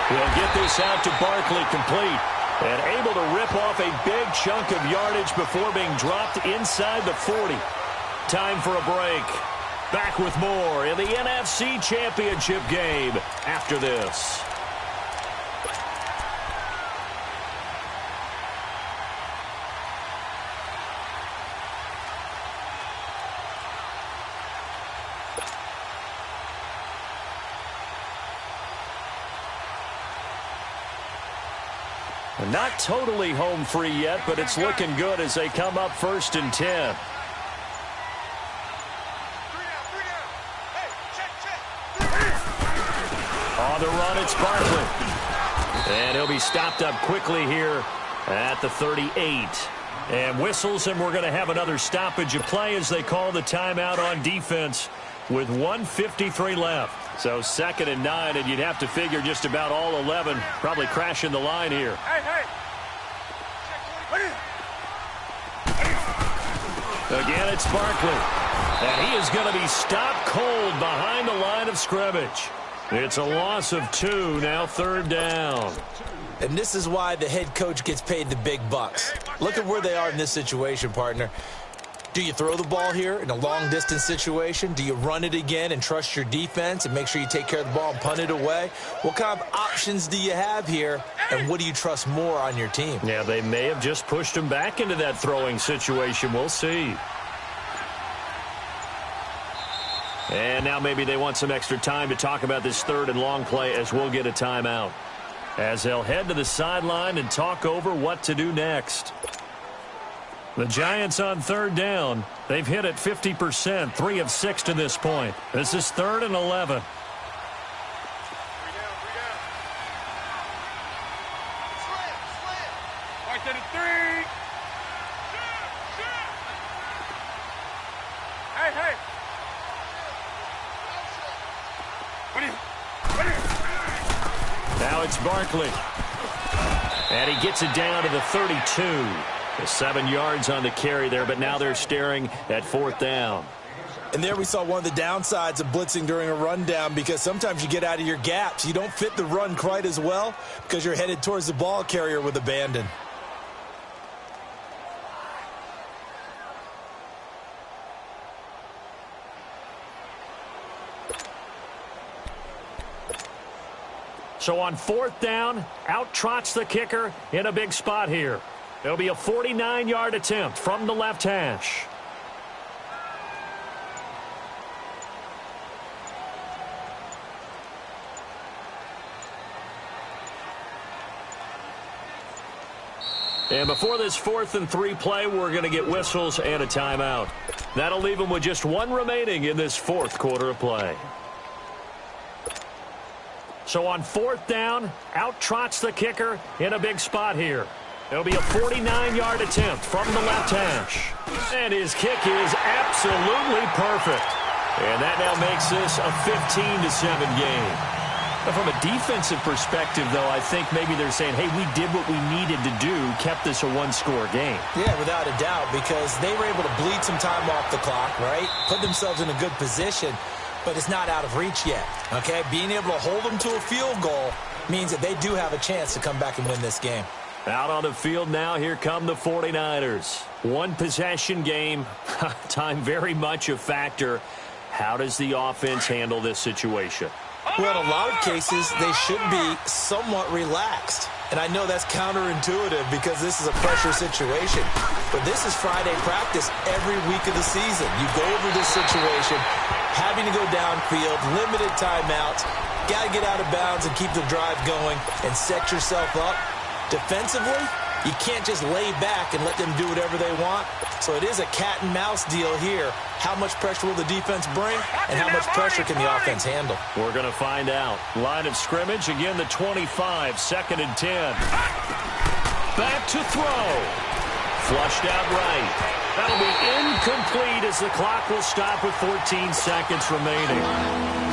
He'll get this out to Barkley, complete. And able to rip off a big chunk of yardage before being dropped inside the 40. Time for a break. Back with more in the NFC Championship game after this. Not totally home free yet, but it's looking good as they come up 1st and 10. On the run, it's Barkley. And he'll be stopped up quickly here at the 38. And whistles, and we're going to have another stoppage of play as they call the timeout on defense with 1:53 left. So 2nd and 9, and you'd have to figure just about all 11 probably crashing the line here. Again, it's Barkley. And he is going to be stopped cold behind the line of scrimmage. It's a loss of 2, now 3rd down. And this is why the head coach gets paid the big bucks. Look at where they are in this situation, partner. Do you throw the ball here in a long-distance situation? Do you run it again and trust your defense and make sure you take care of the ball and punt it away? What kind of options do you have here, and what do you trust more on your team? Yeah, they may have just pushed him back into that throwing situation. We'll see. And now maybe they want some extra time to talk about this 3rd and long play as we'll get a timeout. As they'll head to the sideline and talk over what to do next. The Giants on 3rd down. They've hit it 50%, 3 of 6 to this point. This is 3rd and 11. Right to the 3. Hey. Now it's Barkley. And he gets it down to the 32. 7 yards on the carry there, but now they're staring at 4th down. And there we saw one of the downsides of blitzing during a rundown, because sometimes you get out of your gaps. You don't fit the run quite as well because you're headed towards the ball carrier with abandon. So on 4th down, out trots the kicker in a big spot here. It'll be a 49-yard attempt from the left hash. And before this 4th and 3 play, we're going to get whistles and a timeout. That'll leave them with just 1 remaining in this 4th quarter of play. So on 4th down, out trots the kicker in a big spot here. It'll be a 49-yard attempt from the left hash. And his kick is absolutely perfect. And that now makes this a 15-7 game. Now, from a defensive perspective, though, I think maybe they're saying, hey, we did what we needed to do, kept this a 1-score game. Yeah, without a doubt, because they were able to bleed some time off the clock, right? Put themselves in a good position, but it's not out of reach yet, okay? Being able to hold them to a field goal means that they do have a chance to come back and win this game. Out on the field now, here come the 49ers. 1 possession game, time very much a factor. How does the offense handle this situation? Well, in a lot of cases, they should be somewhat relaxed. And I know that's counterintuitive because this is a pressure situation. But this is Friday practice every week of the season. You go over this situation, having to go downfield, limited timeouts, got to get out of bounds and keep the drive going and set yourself up. Defensively, you can't just lay back and let them do whatever they want. So it is a cat and mouse deal here. How much pressure will the defense bring, and how much pressure can the offense handle? We're going to find out. Line of scrimmage, again the 25, 2nd and 10. Back to throw. Flushed out right. That'll be incomplete as the clock will stop with 14 seconds remaining.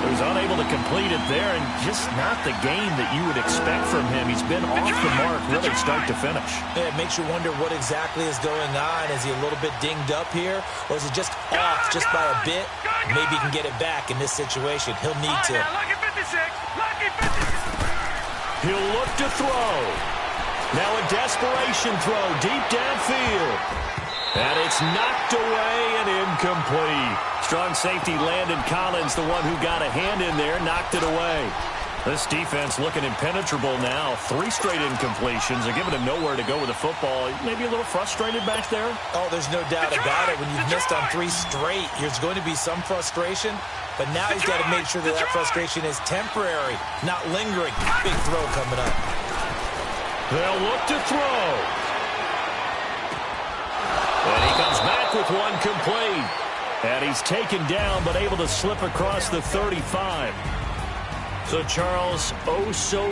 He was unable to complete it there, and just not the game that you would expect from him. He's been off the mark really start to finish. Yeah, it makes you wonder what exactly is going on. Is he a little bit dinged up here, or is it just off just by a bit? Maybe he can get it back in this situation. He'll need to. He'll look to throw. Now a desperation throw deep downfield. And it's knocked away and incomplete. Strong safety Landon Collins, the one who got a hand in there, knocked it away. This defense looking impenetrable now. 3 straight incompletions. They're giving him nowhere to go with the football. Maybe a little frustrated back there? Oh, there's no doubt about it. When you've missed on 3 straight, there's going to be some frustration. But now he's got to make sure that frustration is temporary, not lingering. Big throw coming up. They'll look to throw. And he comes back with one complete. And he's taken down but able to slip across the 35. So Charles, oh so